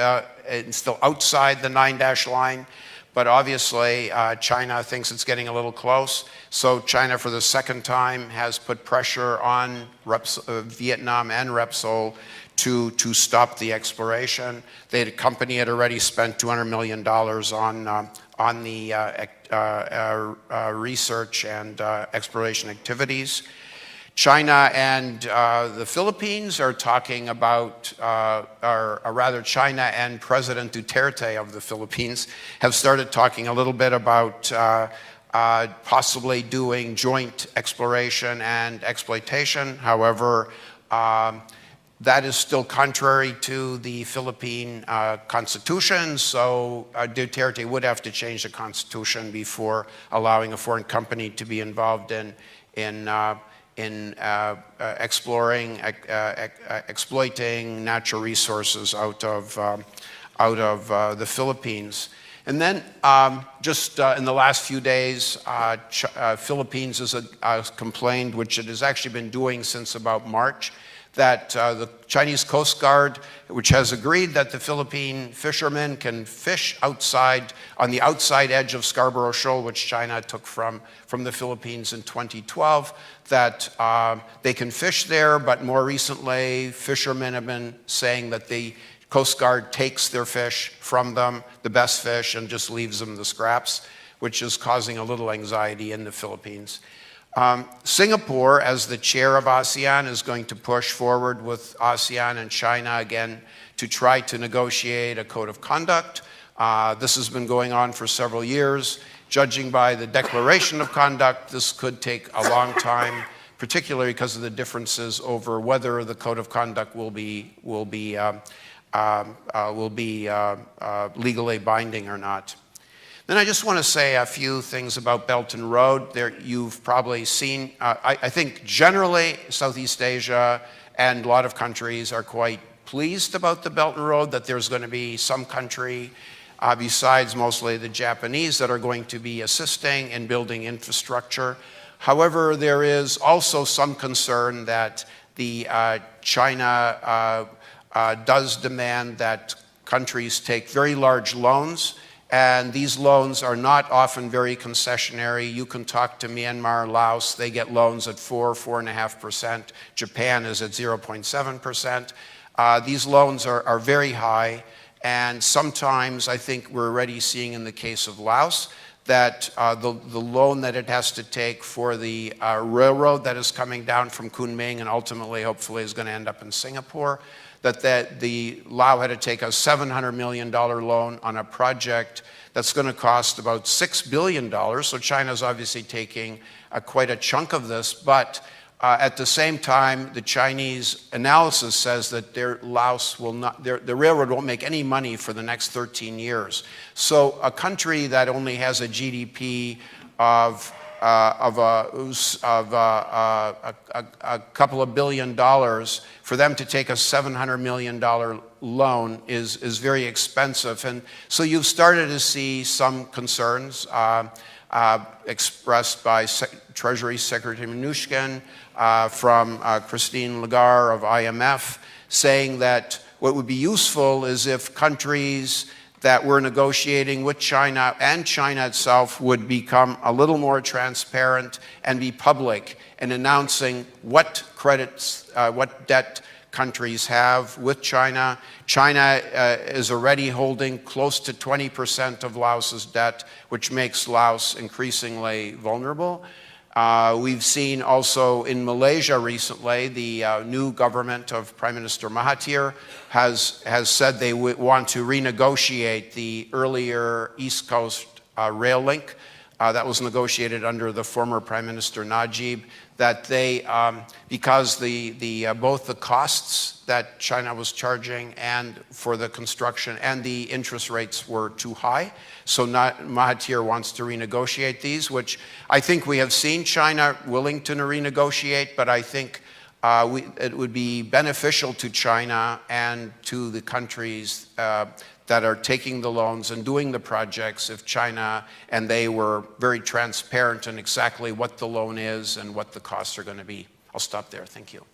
still outside the 9-dash line. But obviously, China thinks it's getting a little close. So China, for the second time, has put pressure on Vietnam and Repsol to stop the exploration. The company had already spent $200 million on the research and exploration activities. China and the Philippines are talking about, or rather China and President Duterte of the Philippines have started talking a little bit about possibly doing joint exploration and exploitation. However, that is still contrary to the Philippine constitution, so Duterte would have to change the constitution before allowing a foreign company to be involved in exploring, exploiting natural resources out of the Philippines. And then just in the last few days, Philippines has complained, which it has actually been doing since about March, that the Chinese Coast Guard, which has agreed that the Philippine fishermen can fish outside, on the outside edge of Scarborough Shoal, which China took from the Philippines in 2012, that they can fish there, but more recently, fishermen have been saying that the Coast Guard takes their fish from them, the best fish, and just leaves them the scraps, which is causing a little anxiety in the Philippines. Singapore, as the chair of ASEAN, is going to push forward with ASEAN and China again to try to negotiate a code of conduct. This has been going on for several years. Judging by the declaration of conduct, this could take a long time, particularly because of the differences over whether the code of conduct will be legally binding or not. Then I just want to say a few things about Belt and Road. There, you've probably seen, I think generally Southeast Asia and a lot of countries are quite pleased about the Belt and Road, that there's going to be some country, besides mostly the Japanese, that are going to be assisting in building infrastructure. However, there is also some concern that the China does demand that countries take very large loans, and these loans are not often very concessionary. You can talk to Myanmar, Laos, they get loans at 4.5%. Japan is at 0.7%. These loans are very high, and sometimes I think we're already seeing in the case of Laos that the loan that it has to take for the railroad that is coming down from Kunming and ultimately hopefully is going to end up in Singapore, that the Lao had to take a $700 million loan on a project that's going to cost about $6 billion. So China's obviously taking quite a chunk of this, but at the same time, the Chinese analysis says that the railroad won't make any money for the next 13 years. So a country that only has a GDP of a couple of $1 billion, for them to take a $700 million loan is very expensive. And so you've started to see some concerns expressed by Treasury Secretary Mnuchin, from Christine Lagarde of IMF, saying that what would be useful is if countries that we're negotiating with China and China itself would become a little more transparent and be public in announcing what credits, what debt countries have with China. China is already holding close to 20% of Laos's debt, which makes Laos increasingly vulnerable. We've seen also in Malaysia recently, the new government of Prime Minister Mahathir has said they want to renegotiate the earlier East Coast rail link that was negotiated under the former Prime Minister Najib, that they, because both the costs that China was charging and for the construction and the interest rates were too high. So Mahathir wants to renegotiate these, which I think we have seen China willing to renegotiate, but I think it would be beneficial to China and to the countries that are taking the loans and doing the projects if China and they were very transparent in exactly what the loan is and what the costs are going to be. I'll stop there. Thank you.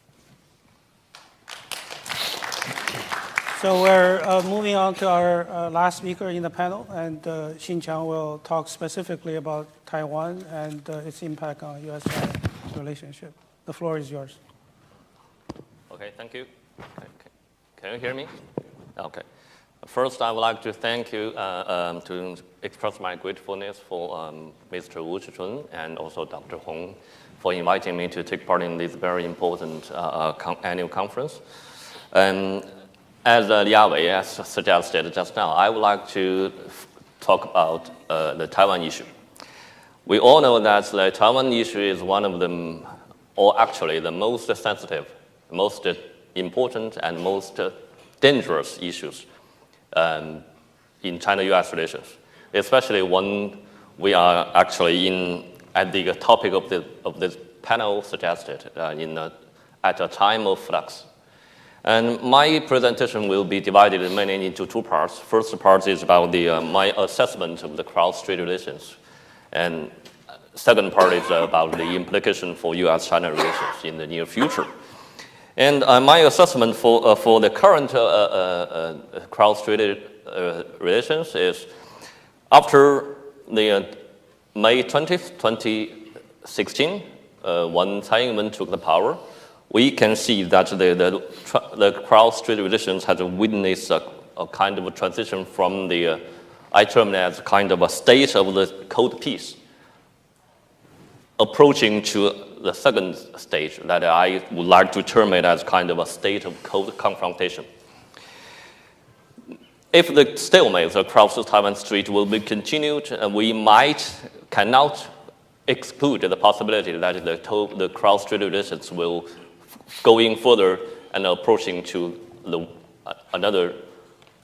So we're moving on to our last speaker in the panel, and Xinqiang will talk specifically about Taiwan and its impact on U.S.-China relationship. The floor is yours. Okay, thank you. Okay. Can you hear me? Okay. First, I would like to thank you to express my gratefulness for Mr. Wu Zhichun and also Dr. Hong for inviting me to take part in this very important annual conference. As Yawei has suggested just now, I would like to talk about the Taiwan issue. We all know that the Taiwan issue is one of them, or actually the most sensitive, most important, and most dangerous issues in China-U.S. relations, especially when we are actually at the topic of this panel suggested at a time of flux. And my presentation will be divided mainly into two parts. First part is about my assessment of the cross-strait relations, and second part is about the implication for U.S.-China relations in the near future. And my assessment for the current cross-strait relations is after the May 20th, 2016, when Tsai Ing-wen took the power, we can see that the cross-strait relations has witnessed a kind of a transition from I term it as kind of a state of the cold peace, approaching to the second stage that I would like to term it as kind of a state of cold confrontation. If the stalemate across the Taiwan Strait will be continued, we cannot exclude the possibility that the cross-strait relations will going further and approaching to another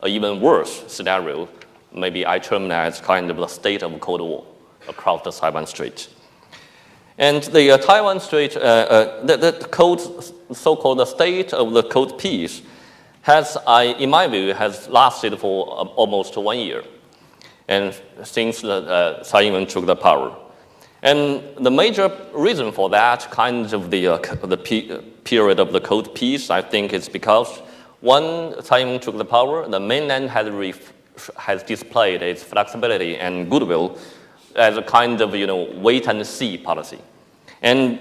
even worse scenario. Maybe I term it as kind of a state of Cold War across the Taiwan Strait. And the Taiwan Strait, so-called state of the cold peace in my view, has lasted for almost 1 year, and since Tsai Ing-wen took the power. And the major reason for that kind of the period of the cold peace, I think, is because when Tsai Ing-wen took the power, the mainland has displayed its flexibility and goodwill as a kind of wait-and-see policy. And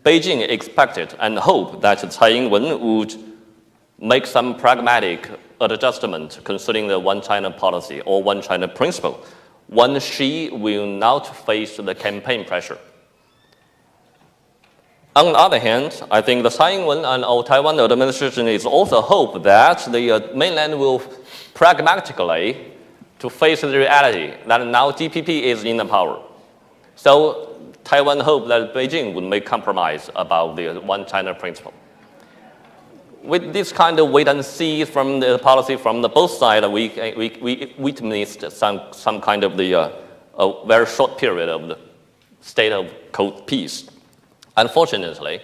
Beijing expected and hoped that Tsai Ing-wen would make some pragmatic adjustment concerning the One China policy or One China principle when she will not face the campaign pressure. On the other hand, I think the Tsai Ing-wen and our Taiwan administration is also hope that the mainland will pragmatically to face the reality that now DPP is in the power. So Taiwan hoped that Beijing would make compromise about the One China principle. With this kind of wait and see from the policy from both sides, we witnessed some kind of a very short period of the state of cold peace. Unfortunately,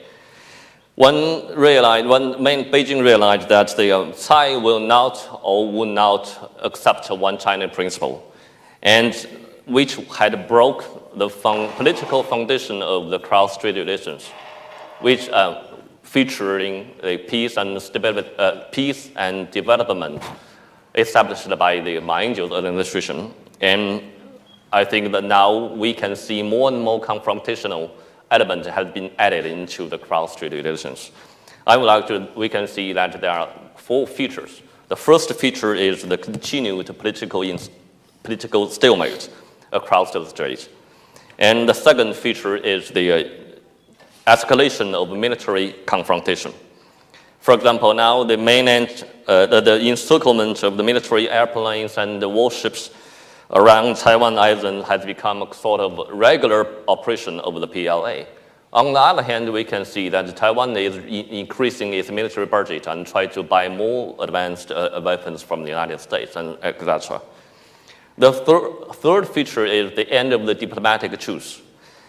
when Beijing realized that the Tsai will not or would not accept One China principle, and which had broke the political foundation of the cross-strait relations, which featuring the peace and stability, peace and development established by the Ma Ying-jeou's administration. And I think that now we can see more and more confrontational elements have been added into the cross-strait relations. We can see that there are 4 features. The first feature is the continued political stalemate across the strait. And the second feature is the escalation of military confrontation. For example, now the mainland, the encirclement of the military airplanes and the warships around Taiwan Island has become a sort of regular operation of the PLA. On the other hand, we can see that Taiwan is increasing its military budget and try to buy more advanced weapons from the United States, and etc. The third feature is the end of the diplomatic truce,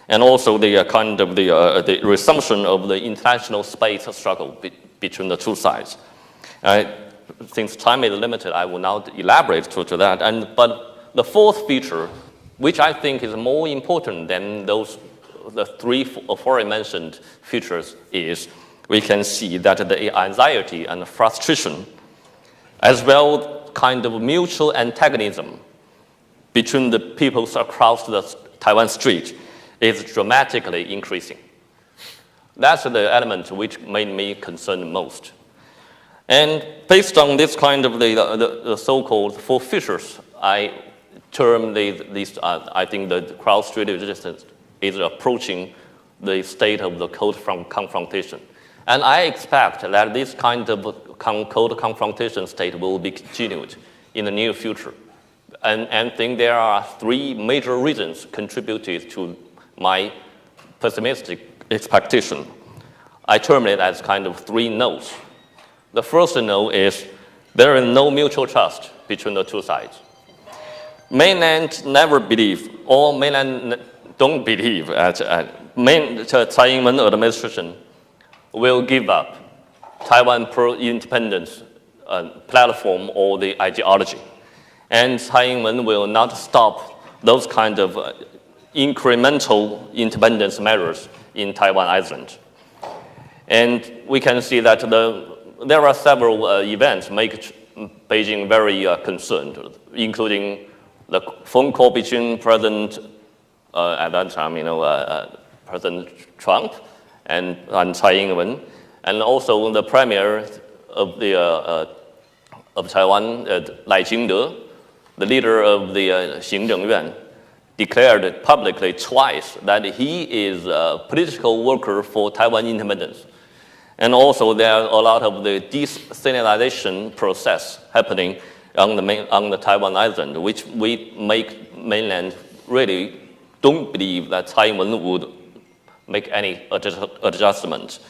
and also the kind of the resumption of the international space struggle between the two sides. Since time is limited, I will not elaborate to that. But the fourth feature, which I think is more important than the 3 or 4 mentioned features, is we can see that the anxiety and frustration, as well kind of mutual antagonism between the peoples across the Taiwan Strait, is dramatically increasing. That's the element which made me concerned most. And based on this kind of the so-called four features, I term these, I think the cross-strait resistance is approaching the state of the cold confrontation. And I expect that this kind of cold confrontation state will be continued in the near future. And think there are three major reasons contributed to my pessimistic expectation. I term it as kind of three no's. The first no is there is no mutual trust between the two sides. Mainland never believe, or mainland don't believe that Tsai Ing-wen administration will give up Taiwan pro-independence platform or the ideology. And Tsai Ing-wen will not stop those kind of incremental independence measures in Taiwan Island. And we can see that there are several events make Beijing very concerned, including the phone call between President at that time, President Trump and Tsai Ing-wen, and also the premier of Taiwan, Lai Ching-te, the leader of the Xi-Jinping, declared publicly twice that he is a political worker for Taiwan independence. And also there are a lot of the decentralization process happening on the Taiwan Island, which we make mainland really don't believe that Taiwan would make any adjustment.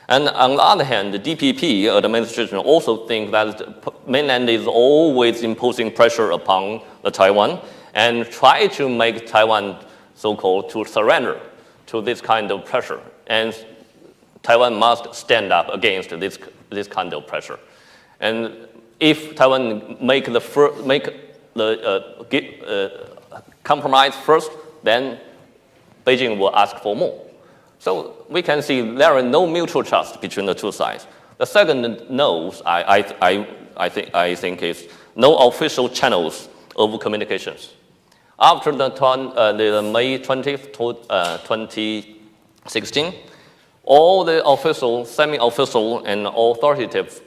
And on the other hand, the DPP administration also thinks that mainland is always imposing pressure upon the Taiwan and try to make Taiwan so-called to surrender to this kind of pressure. And Taiwan must stand up against this kind of pressure. And if Taiwan make the compromise first, then Beijing will ask for more. So we can see there is no mutual trust between the two sides. The second no, I think is no official channels of communications. After the May 20th, 2016, all the official, semi-official, and authoritative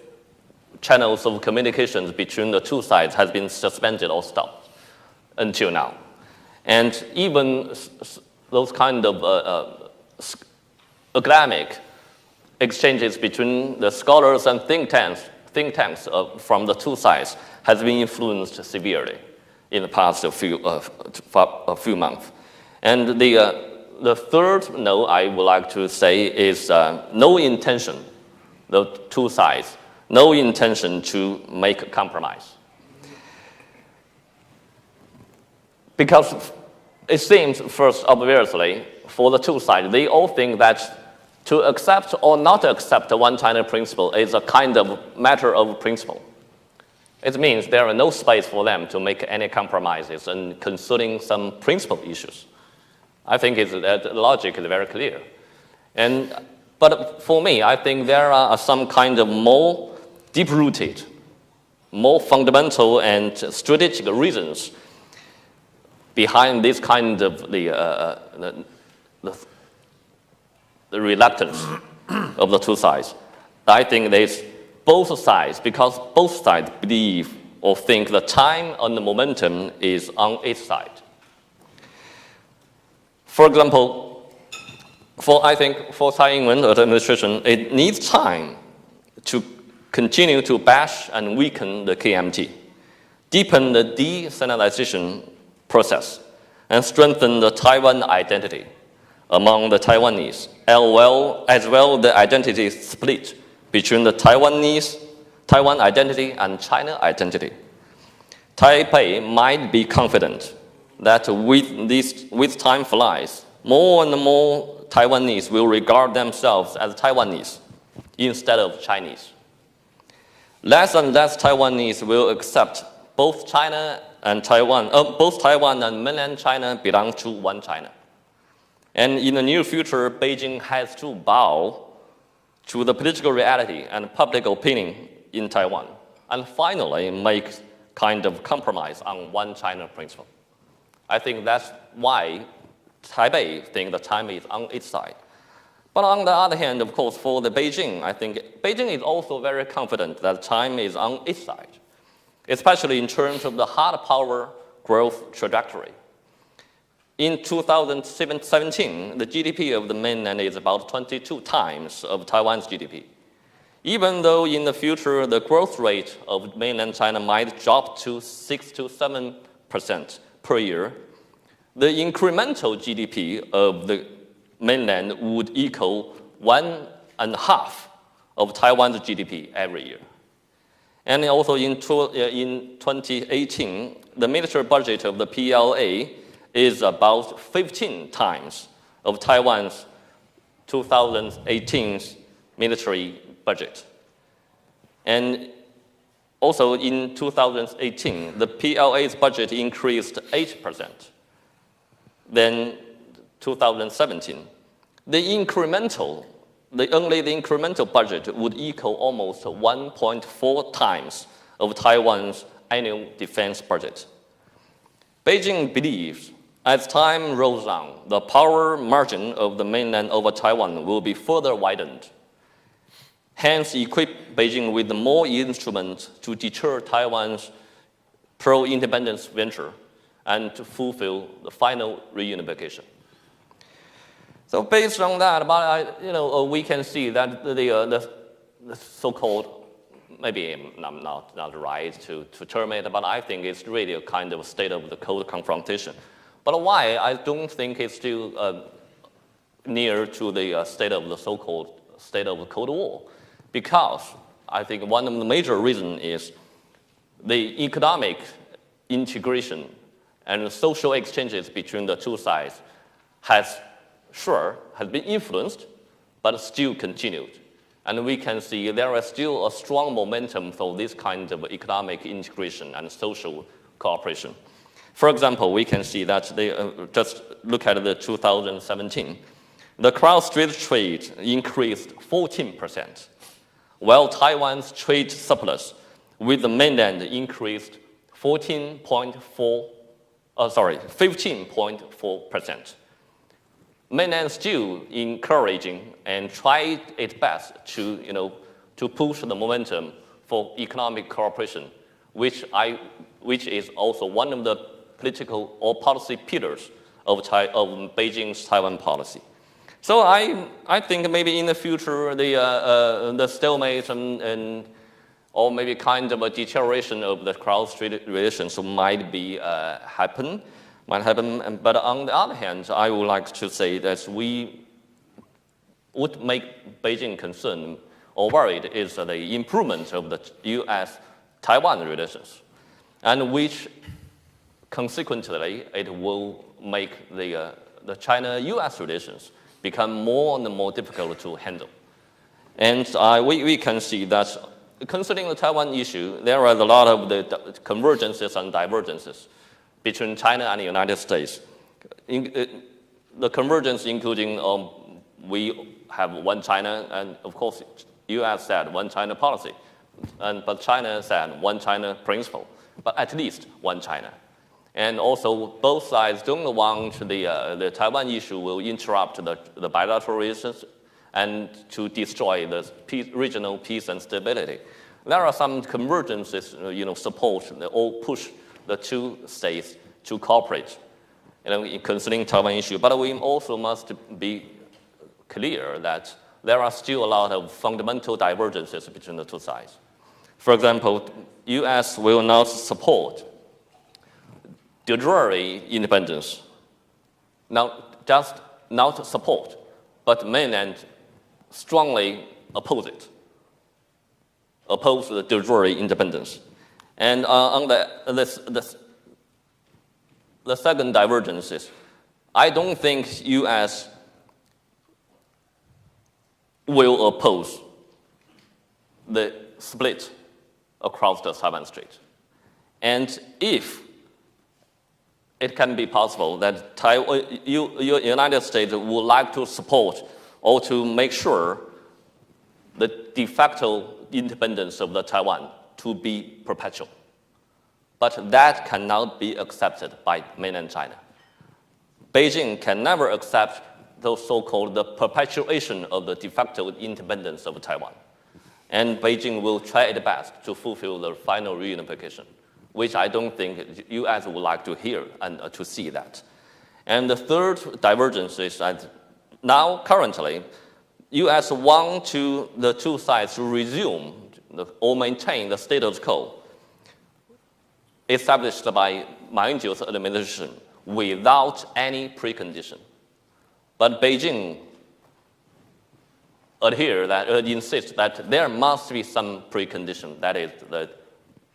channels of communications between the two sides has been suspended or stopped until now. And even those kind of academic exchanges between the scholars and think tanks from the two sides has been influenced severely in the past few months. And the third no I would like to say is no intention, the two sides, no intention to make a compromise. Because it seems, first, obviously, for the two sides, they all think that to accept or not accept the one China principle is a kind of matter of principle. It means there are no space for them to make any compromises and concerning some principle issues. I think the logic is very clear. But for me, I think there are some kind of more deep-rooted, more fundamental and strategic reasons behind this kind of the reluctance of the two sides. I think there's both sides, because both sides believe or think the time and the momentum is on its side. For example, I think for Tsai Ing-wen administration, it needs time to continue to bash and weaken the KMT, deepen the decentralization process, and strengthen the Taiwan identity among the Taiwanese, as well the identity split between the Taiwan identity and China identity. Taipei might be confident that with time flies, more and more Taiwanese will regard themselves as Taiwanese instead of Chinese. Less and less Taiwanese will accept both China and Taiwan, both Taiwan and mainland China belong to one China. And in the near future, Beijing has to bow to the political reality and public opinion in Taiwan, and finally make kind of compromise on one China principle. I think that's why Taipei thinks the time is on its side. But on the other hand, of course, for the Beijing, I think Beijing is also very confident that time is on its side, especially in terms of the hard power growth trajectory. In 2017, the GDP of the mainland is about 22 times of Taiwan's GDP. Even though in the future, the growth rate of mainland China might drop to 6 to 7% per year, the incremental GDP of the mainland would equal 1.5 of Taiwan's GDP every year. And also in 2018, the military budget of the PLA is about 15 times of Taiwan's 2018 military budget. And also in 2018, the PLA's budget increased 8%. Then 2017, only the incremental budget would equal almost 1.4 times of Taiwan's annual defense budget. Beijing believes as time rolls on, the power margin of the mainland over Taiwan will be further widened. Hence, equip Beijing with more instruments to deter Taiwan's pro-independence venture and to fulfill the final reunification. So based on that, we can see that the so-called, maybe I'm not right to term it, but I think it's really a kind of state of the cold confrontation. But why? I don't think it's still near to the state of the so-called state of the Cold War, because I think one of the major reasons is the economic integration and social exchanges between the two sides has been influenced, but still continued. And we can see there is still a strong momentum for this kind of economic integration and social cooperation. For example, we can see that just look at the 2017. The cross-strait trade increased 14%, while Taiwan's trade surplus with the mainland increased 15.4%. Mainland still encouraging and tried its best to push the momentum for economic cooperation, which is also one of the political or policy pillars of Beijing's Taiwan policy. So I think maybe in the future the stalemate or maybe kind of a deterioration of the cross-strait relations might happen. But on the other hand, I would like to say that we would make Beijing concerned or worried is the improvement of the U.S.-Taiwan relations, and which consequently it will make the China-U.S. relations become more and more difficult to handle. And we can see that concerning the Taiwan issue, there are a lot of the convergences and divergences between China and the United States. The convergence including we have one China, and of course, U.S. said one China policy, but China said one China principle, but at least one China. And also, both sides don't want the Taiwan issue will interrupt the bilateral relations and to destroy the regional peace and stability. There are some convergences, support or push the two states to cooperate, concerning Taiwan issue. But we also must be clear that there are still a lot of fundamental divergences between the two sides. For example, U.S. will not support de jure independence. Now, just not support, but mainland strongly oppose the de jure independence. And on the second divergence is, I don't think U.S. will oppose the split across the Taiwan Strait. And if it can be possible that United States would like to support or to make sure the de facto independence of the Taiwan to be perpetual. But that cannot be accepted by mainland China. Beijing can never accept the so-called the perpetuation of the de facto independence of Taiwan. And Beijing will try its best to fulfill the final reunification, which I don't think U.S. would like to hear and to see that. And the third divergence is that now, currently, U.S. want the two sides to resume or maintain the status quo established by Ma Ying-jeou's administration without any precondition. But Beijing insists that there must be some precondition, that is,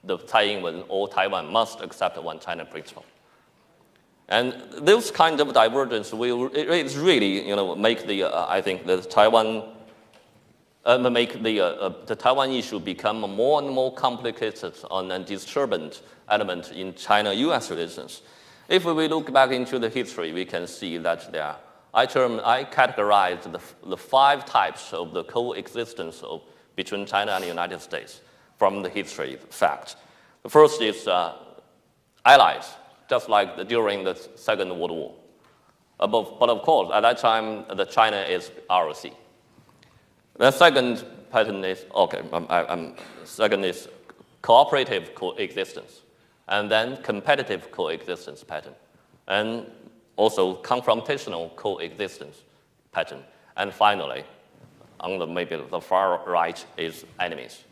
the Tsai Ing-wen or Taiwan must accept the one China principle. And this kind of divergence it's really, make I think the Taiwan the Taiwan issue become more and more complicated and disturbant element in China-U.S. relations. If we look back into the history, we can see that I categorize the 5 types of the coexistence between China and the United States from the history fact. The first is allies, just like during the Second World War. But of course, at that time, China is ROC. The second pattern is, second is cooperative coexistence, and then competitive coexistence pattern, and also confrontational coexistence pattern. And finally, on maybe the far right is enemies.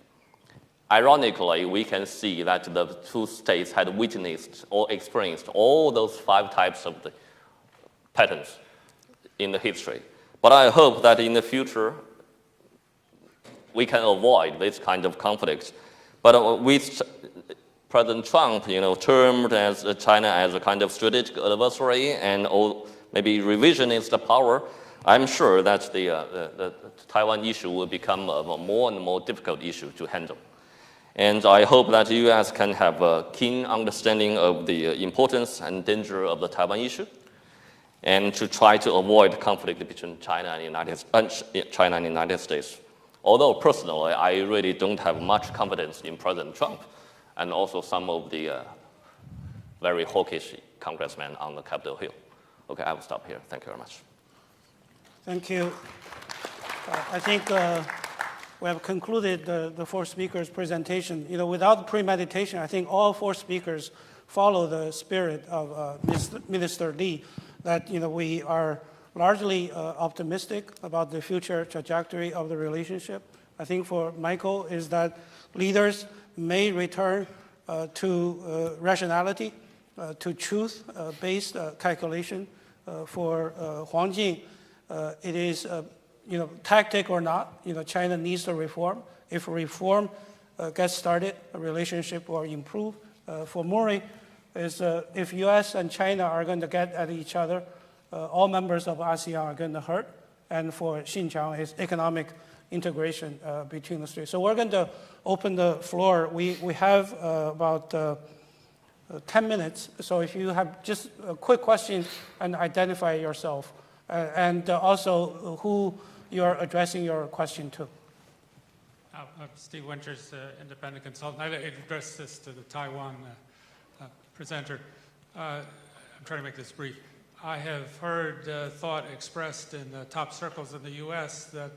Ironically, we can see that the two states had witnessed or experienced all those 5 types of the patterns in the history. But I hope that in the future, we can avoid this kind of conflict. But with President Trump, termed as China as a kind of strategic adversary and maybe revisionist power, I'm sure that the Taiwan issue will become a more and more difficult issue to handle. And I hope that the U.S. can have a keen understanding of the importance and danger of the Taiwan issue, and to try to avoid conflict between China and the United States. Although personally, I really don't have much confidence in President Trump and also some of the very hawkish congressmen on the Capitol Hill. Okay, I will stop here. Thank you very much. Thank you. I think we have concluded the 4 speakers' presentation. Without premeditation, I think all 4 speakers follow the spirit of Minister Li, that we are largely optimistic about the future trajectory of the relationship. I think for Michael is that leaders may return to rationality, to truth-based calculation. For Huang Jing, it is tactic or not, China needs to reform. If reform gets started, a relationship will improve. For Murray, is if U.S. and China are going to get at each other, all members of ASEAN are going to hurt. And for Xinjiang, is economic integration between the states. So we're going to open the floor. We have about 10 minutes. So if you have just a quick question and identify yourself, and also who you're addressing your question to. I'm Steve Winters, independent consultant. I address this to the Taiwan presenter. I'm trying to make this brief. I have heard thought expressed in the top circles in the U.S. that,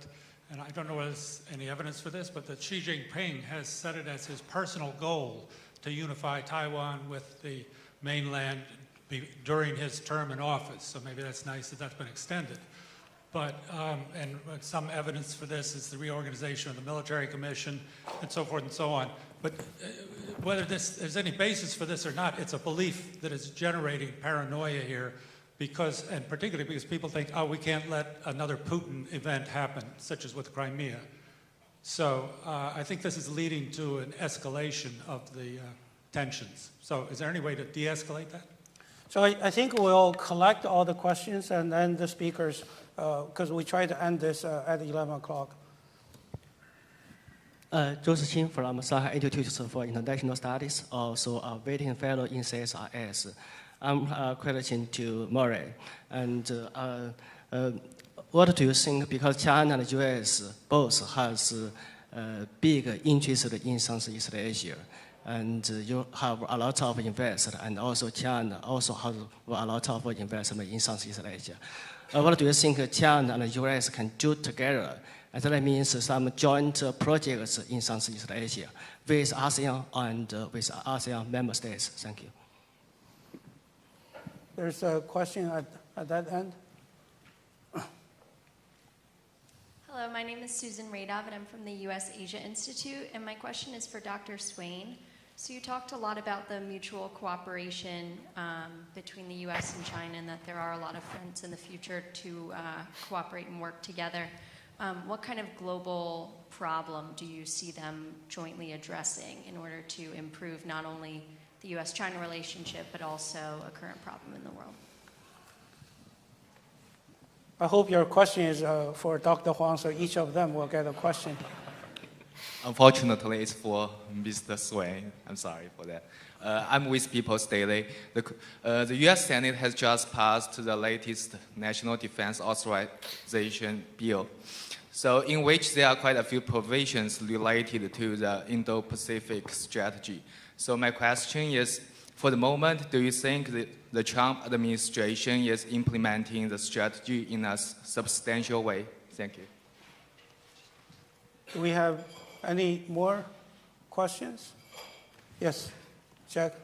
and I don't know whether there's any evidence for this, but that Xi Jinping has set it as his personal goal to unify Taiwan with the mainland during his term in office. So maybe that's nice that that's been extended. But, and some evidence for this is the reorganization of the military commission and so forth and so on. But whether there's any basis for this or not, it's a belief that is generating paranoia here, because, and particularly because people think, oh, we can't let another Putin event happen, such as with Crimea. So I think this is leading to an escalation of the tensions. So is there any way to de-escalate that? So I think we'll collect all the questions and then the speakers, because we try to end this at 11 o'clock. Zhou Siqing from Shanghai Institute for International Studies, also a visiting fellow in CSIS. I'm a question to Murray. And what do you think, because China and the U.S. both has big interest in Southeast Asia, and you have a lot of investors, and also China also has a lot of investment in Southeast Asia. What do you think China and the U.S. can do together? And that means some joint projects in Southeast Asia with ASEAN and with ASEAN member states. Thank you. There's a question at that end. Hello, my name is Susan Radov, and I'm from the U.S. Asia Institute, and my question is for Dr. Swain. So you talked a lot about the mutual cooperation between the U.S. and China, and that there are a lot of fronts in the future to cooperate and work together. What kind of global problem do you see them jointly addressing in order to improve not only the U.S.-China relationship, but also a current problem in the world? I hope your question is for Dr. Huang, so each of them will get a question. Unfortunately, it's for Mr. Swain. I'm sorry for that. I'm with People's Daily. The U.S. Senate has just passed the latest National Defense Authorization Bill, so in which there are quite a few provisions related to the Indo-Pacific strategy. So my question is, for the moment, do you think the Trump administration is implementing the strategy in a substantial way? Thank you. Do we have any more questions? Yes, Jack.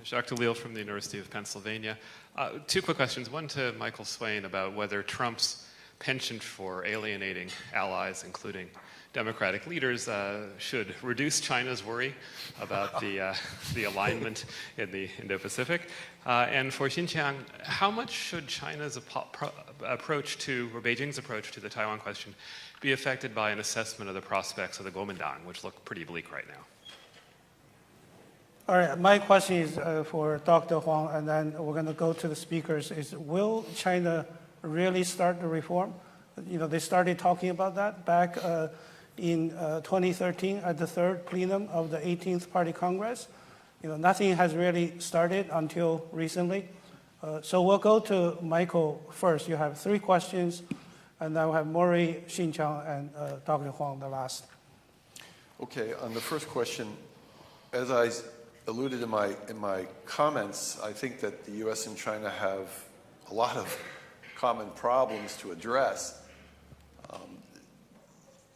Jacques Delisle from the University of Pennsylvania. Two quick questions. One to Michael Swain about whether Trump's penchant for alienating allies, including Democratic leaders, should reduce China's worry about the alignment in the Indo-Pacific. And for Xinjiang, how much should China's approach to, or Beijing's approach to the Taiwan question be affected by an assessment of the prospects of the Kuomintang, which look pretty bleak right now? All right, my question is for Dr. Huang, and then we're going to go to the speakers. Will China really start the reform? You know, they started talking about that back in 2013 at the third plenum of the 18th Party Congress. You know, nothing has really started until recently. So we'll go to Michael first. You have 3 questions, and then we'll have Maury, Xinjiang, and Dr. Huang, the last. Okay, on the first question, as I alluded in my comments, I think that the U.S. and China have a lot of common problems to address.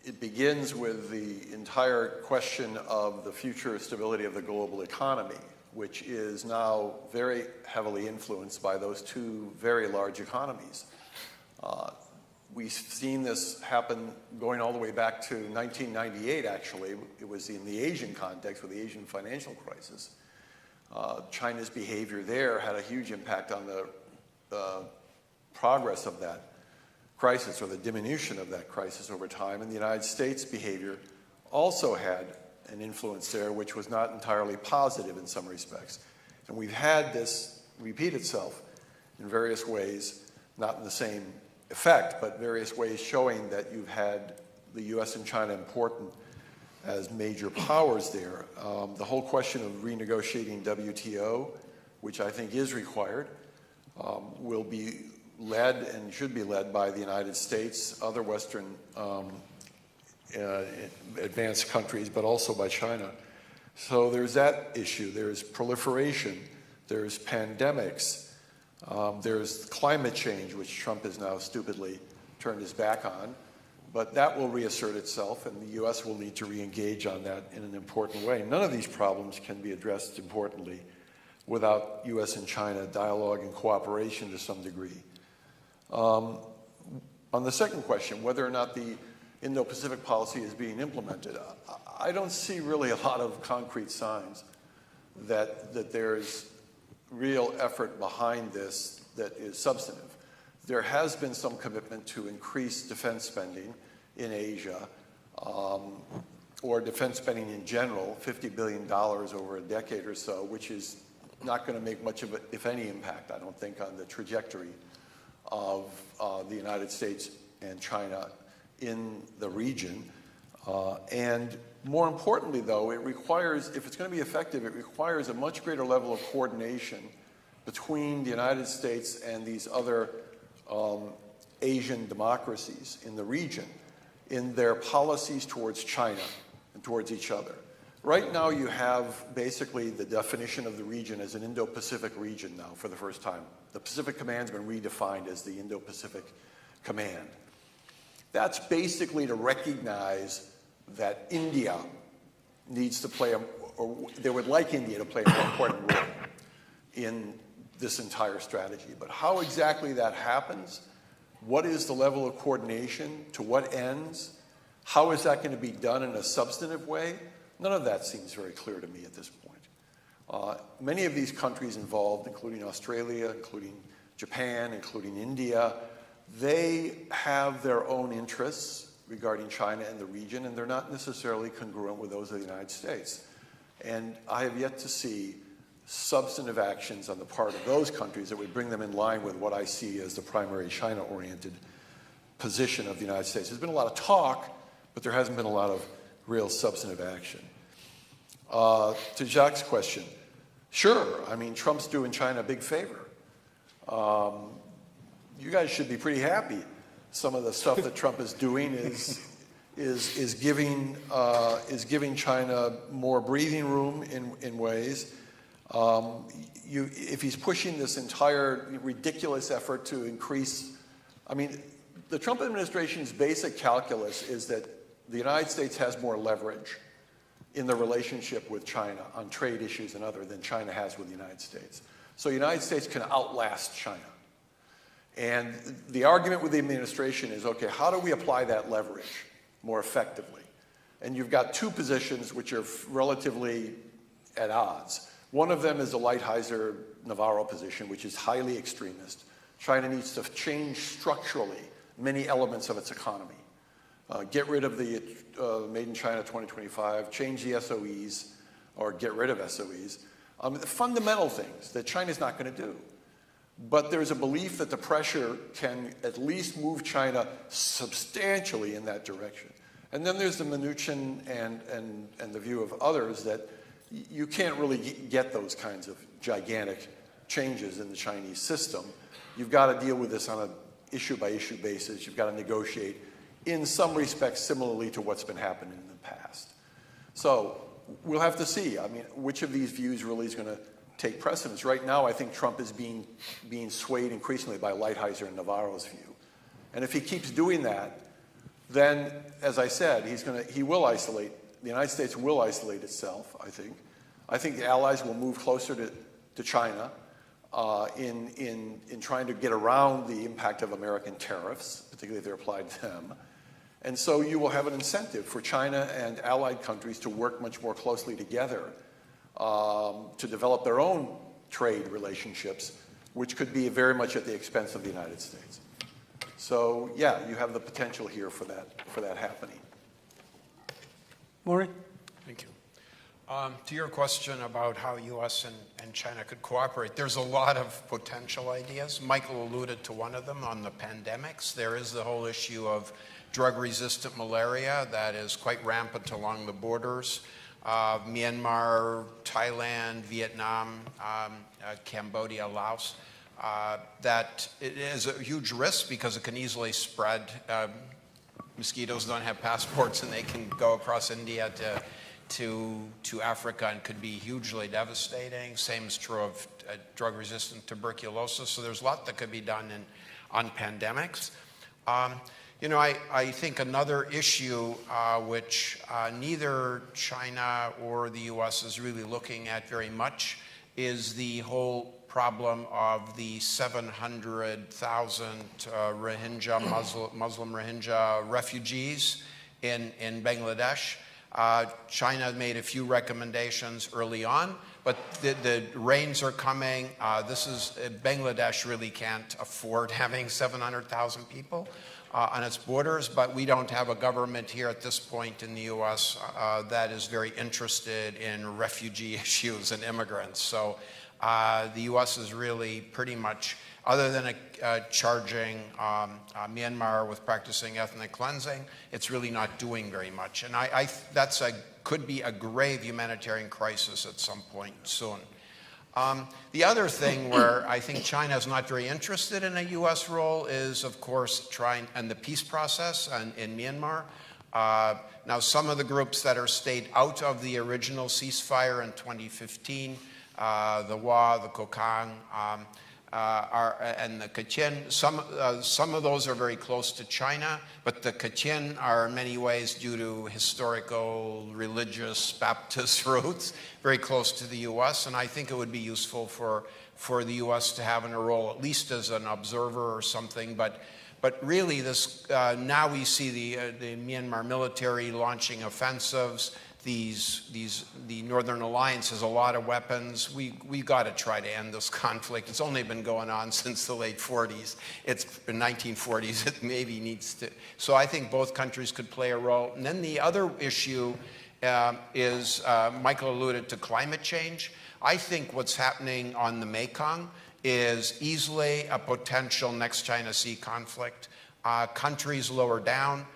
It begins with the entire question of the future stability of the global economy, which is now very heavily influenced by those 2 very large economies. We've seen this happen going all the way back to 1998, actually. It was in the Asian context with the Asian financial crisis. China's behavior there had a huge impact on the progress of that crisis, or the diminution of that crisis over time. And the United States' behavior also had an influence there, which was not entirely positive in some respects. And we've had this repeat itself in various ways, not in the same effect, but various ways showing that you've had the U.S. and China important as major powers there. The whole question of renegotiating WTO, which I think is required, will be led and should be led by the United States, other Western advanced countries, but also by China. So there's that issue. There's proliferation. There's pandemics. There's climate change, which Trump has now stupidly turned his back on. But that will reassert itself, and the U.S. will need to re-engage on that in an important way. None of these problems can be addressed importantly without U.S. and China dialogue and cooperation to some degree. On the second question, whether or not the Indo-Pacific policy is being implemented, I don't see really a lot of concrete signs that there's real effort behind this that is substantive. There has been some commitment to increase defense spending in Asia, or defense spending in general, $50 billion over a decade or so, which is not going to make much of, if any, impact, I don't think, on the trajectory of the United States and China in the region. And more importantly, though, it requires, if it's going to be effective, it requires a much greater level of coordination between the United States and these other Asian democracies in the region in their policies towards China and towards each other. Right now you have basically the definition of the region as an Indo-Pacific region now for the first time. The Pacific Command's been redefined as the Indo-Pacific Command. That's basically to recognize that India needs to play, or they would like India to play a more important role in this entire strategy. But how exactly that happens, what is the level of coordination, to what ends, how is that going to be done in a substantive way, none of that seems very clear to me at this point. Many of these countries involved, including Australia, including Japan, including India, they have their own interests regarding China and the region, and they're not necessarily congruent with those of the United States. And I have yet to see substantive actions on the part of those countries that would bring them in line with what I see as the primary China-oriented position of the United States. There's been a lot of talk, but there hasn't been a lot of real substantive action. To Jacques' question, sure, I mean, Trump's doing China a big favor. You guys should be pretty happy. Some of the stuff that Trump is doing is giving China more breathing room in ways. If he's pushing this entire ridiculous effort to increase, I mean, the Trump administration's basic calculus is that the United States has more leverage in the relationship with China on trade issues and other than China has with the United States. So the United States can outlast China. And the argument with the administration is, okay, how do we apply that leverage more effectively? And you've got two positions which are relatively at odds. One of them is the Lighthizer-Navarro position, which is highly extremist. China needs to change structurally many elements of its economy. Get rid of the Made in China 2025, change the SOEs, or get rid of SOEs. The fundamental things that China's not going to do. But there's a belief that the pressure can at least move China substantially in that direction. And then there's the Mnuchin and the view of others that you can't really get those kinds of gigantic changes in the Chinese system. You've got to deal with this on an issue-by-issue basis. You've got to negotiate in some respects similarly to what's been happening in the past. So we'll have to see. I mean, which of these views really is going to take precedence. Right now, I think Trump is being swayed increasingly by Lighthizer and Navarro's view. And if he keeps doing that, then, as I said, he will isolate, the United States will isolate itself, I think. I think the allies will move closer to China in trying to get around the impact of American tariffs, particularly if they're applied to them. And so you will have an incentive for China and allied countries to work much more closely together to develop their own trade relationships, which could be very much at the expense of the United States. So, yeah, you have the potential here for that happening. Maury? Thank you. To your question about how U.S. and China could cooperate, there's a lot of potential ideas. Michael alluded to one of them on the pandemics. There is the whole issue of drug-resistant malaria that is quite rampant along the borders. Myanmar, Thailand, Vietnam, Cambodia, Laos. That it is a huge risk because it can easily spread. Mosquitoes don't have passports and they can go across India to Africa and could be hugely devastating. Same is true of drug-resistant tuberculosis. So there's a lot that could be done on pandemics. You know, I think another issue which neither China or the U.S. is really looking at very much is the whole problem of the 700,000 Rohingya, Muslim Rohingya refugees in Bangladesh. China made a few recommendations early on, but the rains are coming. Bangladesh really can't afford having 700,000 people on its borders, but we don't have a government here at this point in the U.S. That is very interested in refugee issues and immigrants. So the U.S. is really pretty much, other than charging Myanmar with practicing ethnic cleansing, it's really not doing very much. And that's could be a grave humanitarian crisis at some point soon. The other thing where I think China is not very interested in a U.S. role is, of course, and the peace process in Myanmar. Now, some of the groups that are stayed out of the original ceasefire in 2015, the Hua, the Kokang, and the Kachin, some of those are very close to China, but the Kachin are in many ways, due to historical, religious, Baptist roots, very close to the U.S., and I think it would be useful for the U.S. to have a role, at least as an observer or something, but really this, now we see the Myanmar military launching offensives. The Northern Alliance has a lot of weapons. We got to try to end this conflict. It's only been going on since the late 40s. It's the 1940s. It maybe needs to. So I think both countries could play a role. And then the other issue is Michael alluded to climate change. I think what's happening on the Mekong is easily a potential next China Sea conflict. Countries lower down.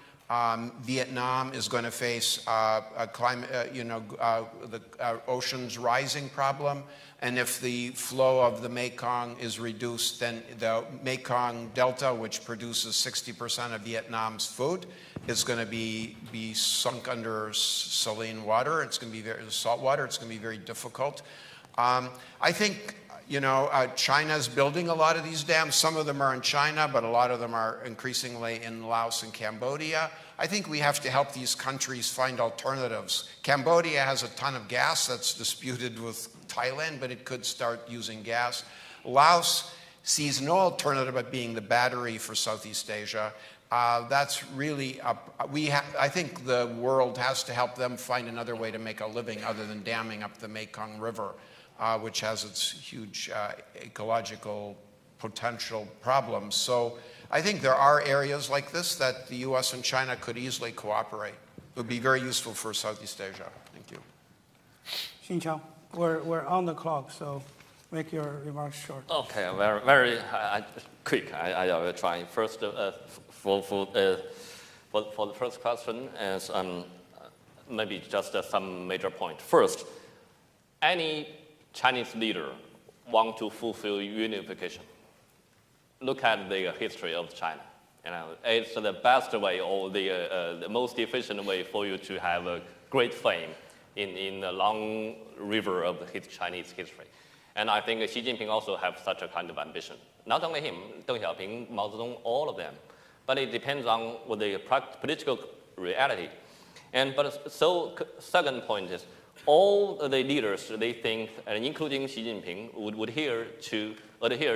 Vietnam is going to face a climate, the oceans rising problem. And if the flow of the Mekong is reduced, then the Mekong Delta, which produces 60% of Vietnam's food, is going to be sunk under saline water. It's going to be salt water. It's going to be very difficult. I think China's building a lot of these dams. Some of them are in China, but a lot of them are increasingly in Laos and Cambodia. I think we have to help these countries find alternatives. Cambodia has a ton of gas that's disputed with Thailand, but it could start using gas. Laos sees no alternative but being the battery for Southeast Asia. That's really, I think the world has to help them find another way to make a living other than damming up the Mekong River, which has its huge ecological potential problems. So I think there are areas like this that the U.S. and China could easily cooperate. It would be very useful for Southeast Asia. Thank you. Xinqiang, we're on the clock, so make your remarks short. Okay, very quick. I will try. First, for the first question, is maybe just some major point. First, any Chinese leader want to fulfill unification. Look at the history of China. It's the best way or the most efficient way for you to have a great fame in the long river of Chinese history. And I think Xi Jinping also have such a kind of ambition. Not only him, Deng Xiaoping, Mao Zedong, all of them. But it depends on the political reality. So second point is, all the leaders, they think, and including Xi Jinping, would adhere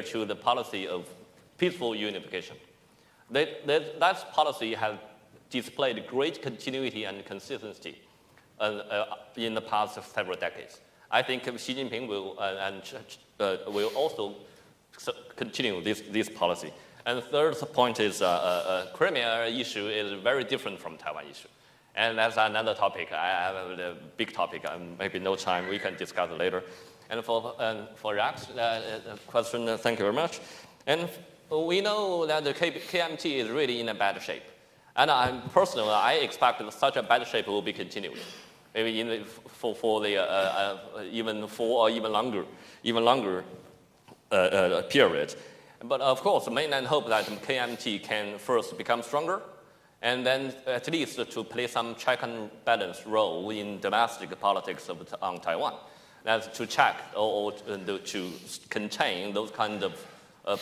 to the policy of peaceful unification. That policy has displayed great continuity and consistency in the past several decades. I think Xi Jinping will also continue this policy. And the third point is Crimea issue is very different from Taiwan issue. And that's another topic. I have a big topic. Maybe no time. We can discuss it later. And for React's question, thank you very much. And we know that the KMT is really in a bad shape. And personally, I expect that such a bad shape will be continued, maybe even longer period. But of course, mainland hope that KMT can first become stronger, and then at least to play some check and balance role in domestic politics on Taiwan. That's to check or to contain those kind of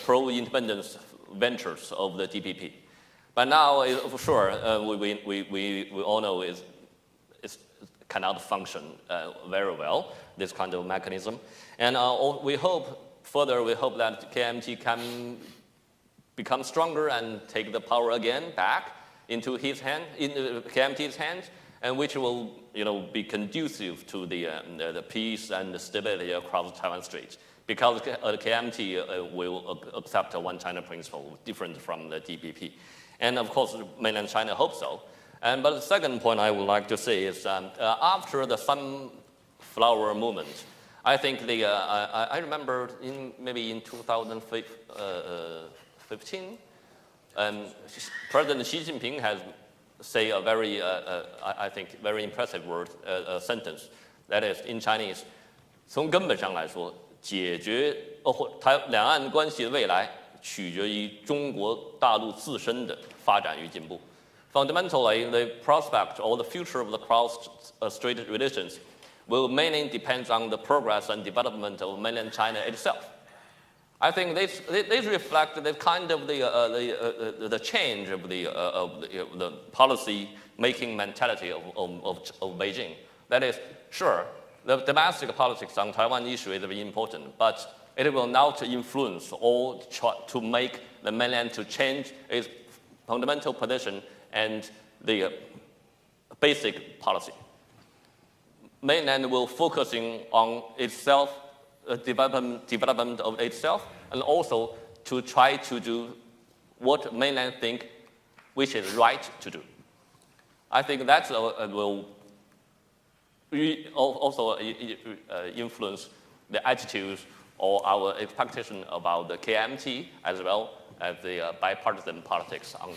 pro-independence ventures of the DPP. But now, for sure, we all know it cannot function very well, this kind of mechanism. And we hope that KMT can become stronger and take the power again back into his hand, in KMT's hands, and which will, be conducive to the peace and the stability across the Taiwan Strait. Because KMT will accept a one China principle, different from the DPP. And of course, mainland China hopes so. But the second point I would like to say is after the Sunflower movement, I think I remember maybe in 2015, President Xi Jinping has say a very, I think, very impressive word, sentence. That is, in Chinese, 从根本上来说，解决两岸关系的未来取决于中国大陆自身的发展与进步。fundamentally, the prospect or the future of the cross-strait relations will mainly depend on the progress and development of mainland China itself. I think this reflect the kind of the change of the policy-making mentality of Beijing. That is, sure, the domestic politics on Taiwan issue is very important, but it will not influence or try to make the mainland to change its fundamental position and the basic policy. Mainland will focusing on itself, development of itself, and also to try to do what mainland think which is right to do. I think that will also influence the attitudes or our expectation about the KMT as well as the bipartisan politics on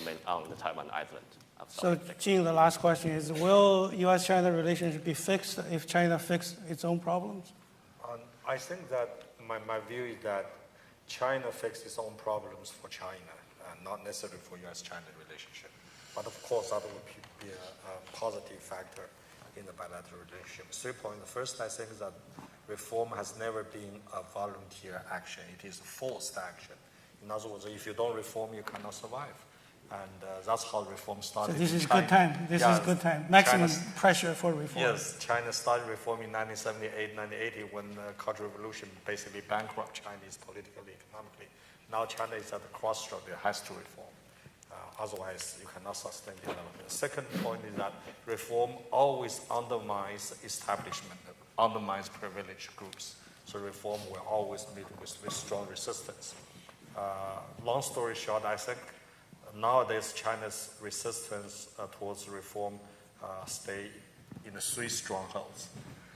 the Taiwan island. So, Jing, the last question is, will U.S.-China relationship be fixed if China fixes its own problems? I think that my view is that China fixes its own problems for China, not necessarily for U.S.-China relationship. But of course, that would be a positive factor in the bilateral relationship. 3 points. The first, I think, is that reform has never been a volunteer action. It is a forced action. In other words, if you don't reform, you cannot survive. And that's how reform started. So this is good time. This is good time. Maximum pressure for reform. Yes, China started reform in 1978, 1980 when the Cultural Revolution basically bankrupted Chinese politically, economically. Now China is at the crossroad. It has to reform. Otherwise, you cannot sustain development. The second point is that reform always undermines establishment, undermines privileged groups. So reform will always meet with strong resistance. Long story short, I think nowadays China's resistance towards reform stay in the 3 strongholds: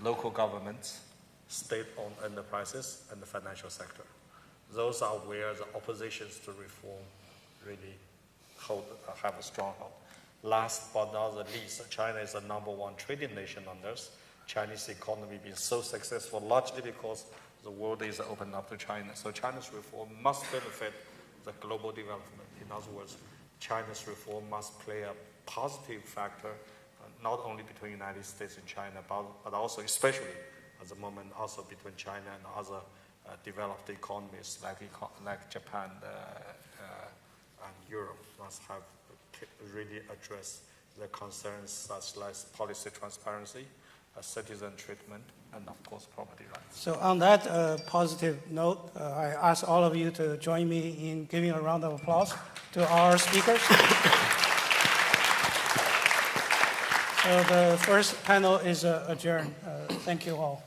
local governments, state-owned enterprises, and the financial sector. Those are where the oppositions to reform really have a stronghold. Last but not the least, China is the #1 trading nation on earth. Chinese economy being so successful largely because the world is open up to China. So China's reform must benefit the global development. In other words, China's reform must play a positive factor, not only between the United States and China, but also, especially at the moment, also between China and other developed economies like Japan and Europe. Must have really address the concerns such as policy transparency, citizen treatment, and of course property rights. So on that positive note, I ask all of you to join me in giving a round of applause to our speakers. So the first panel is adjourned. Thank you all.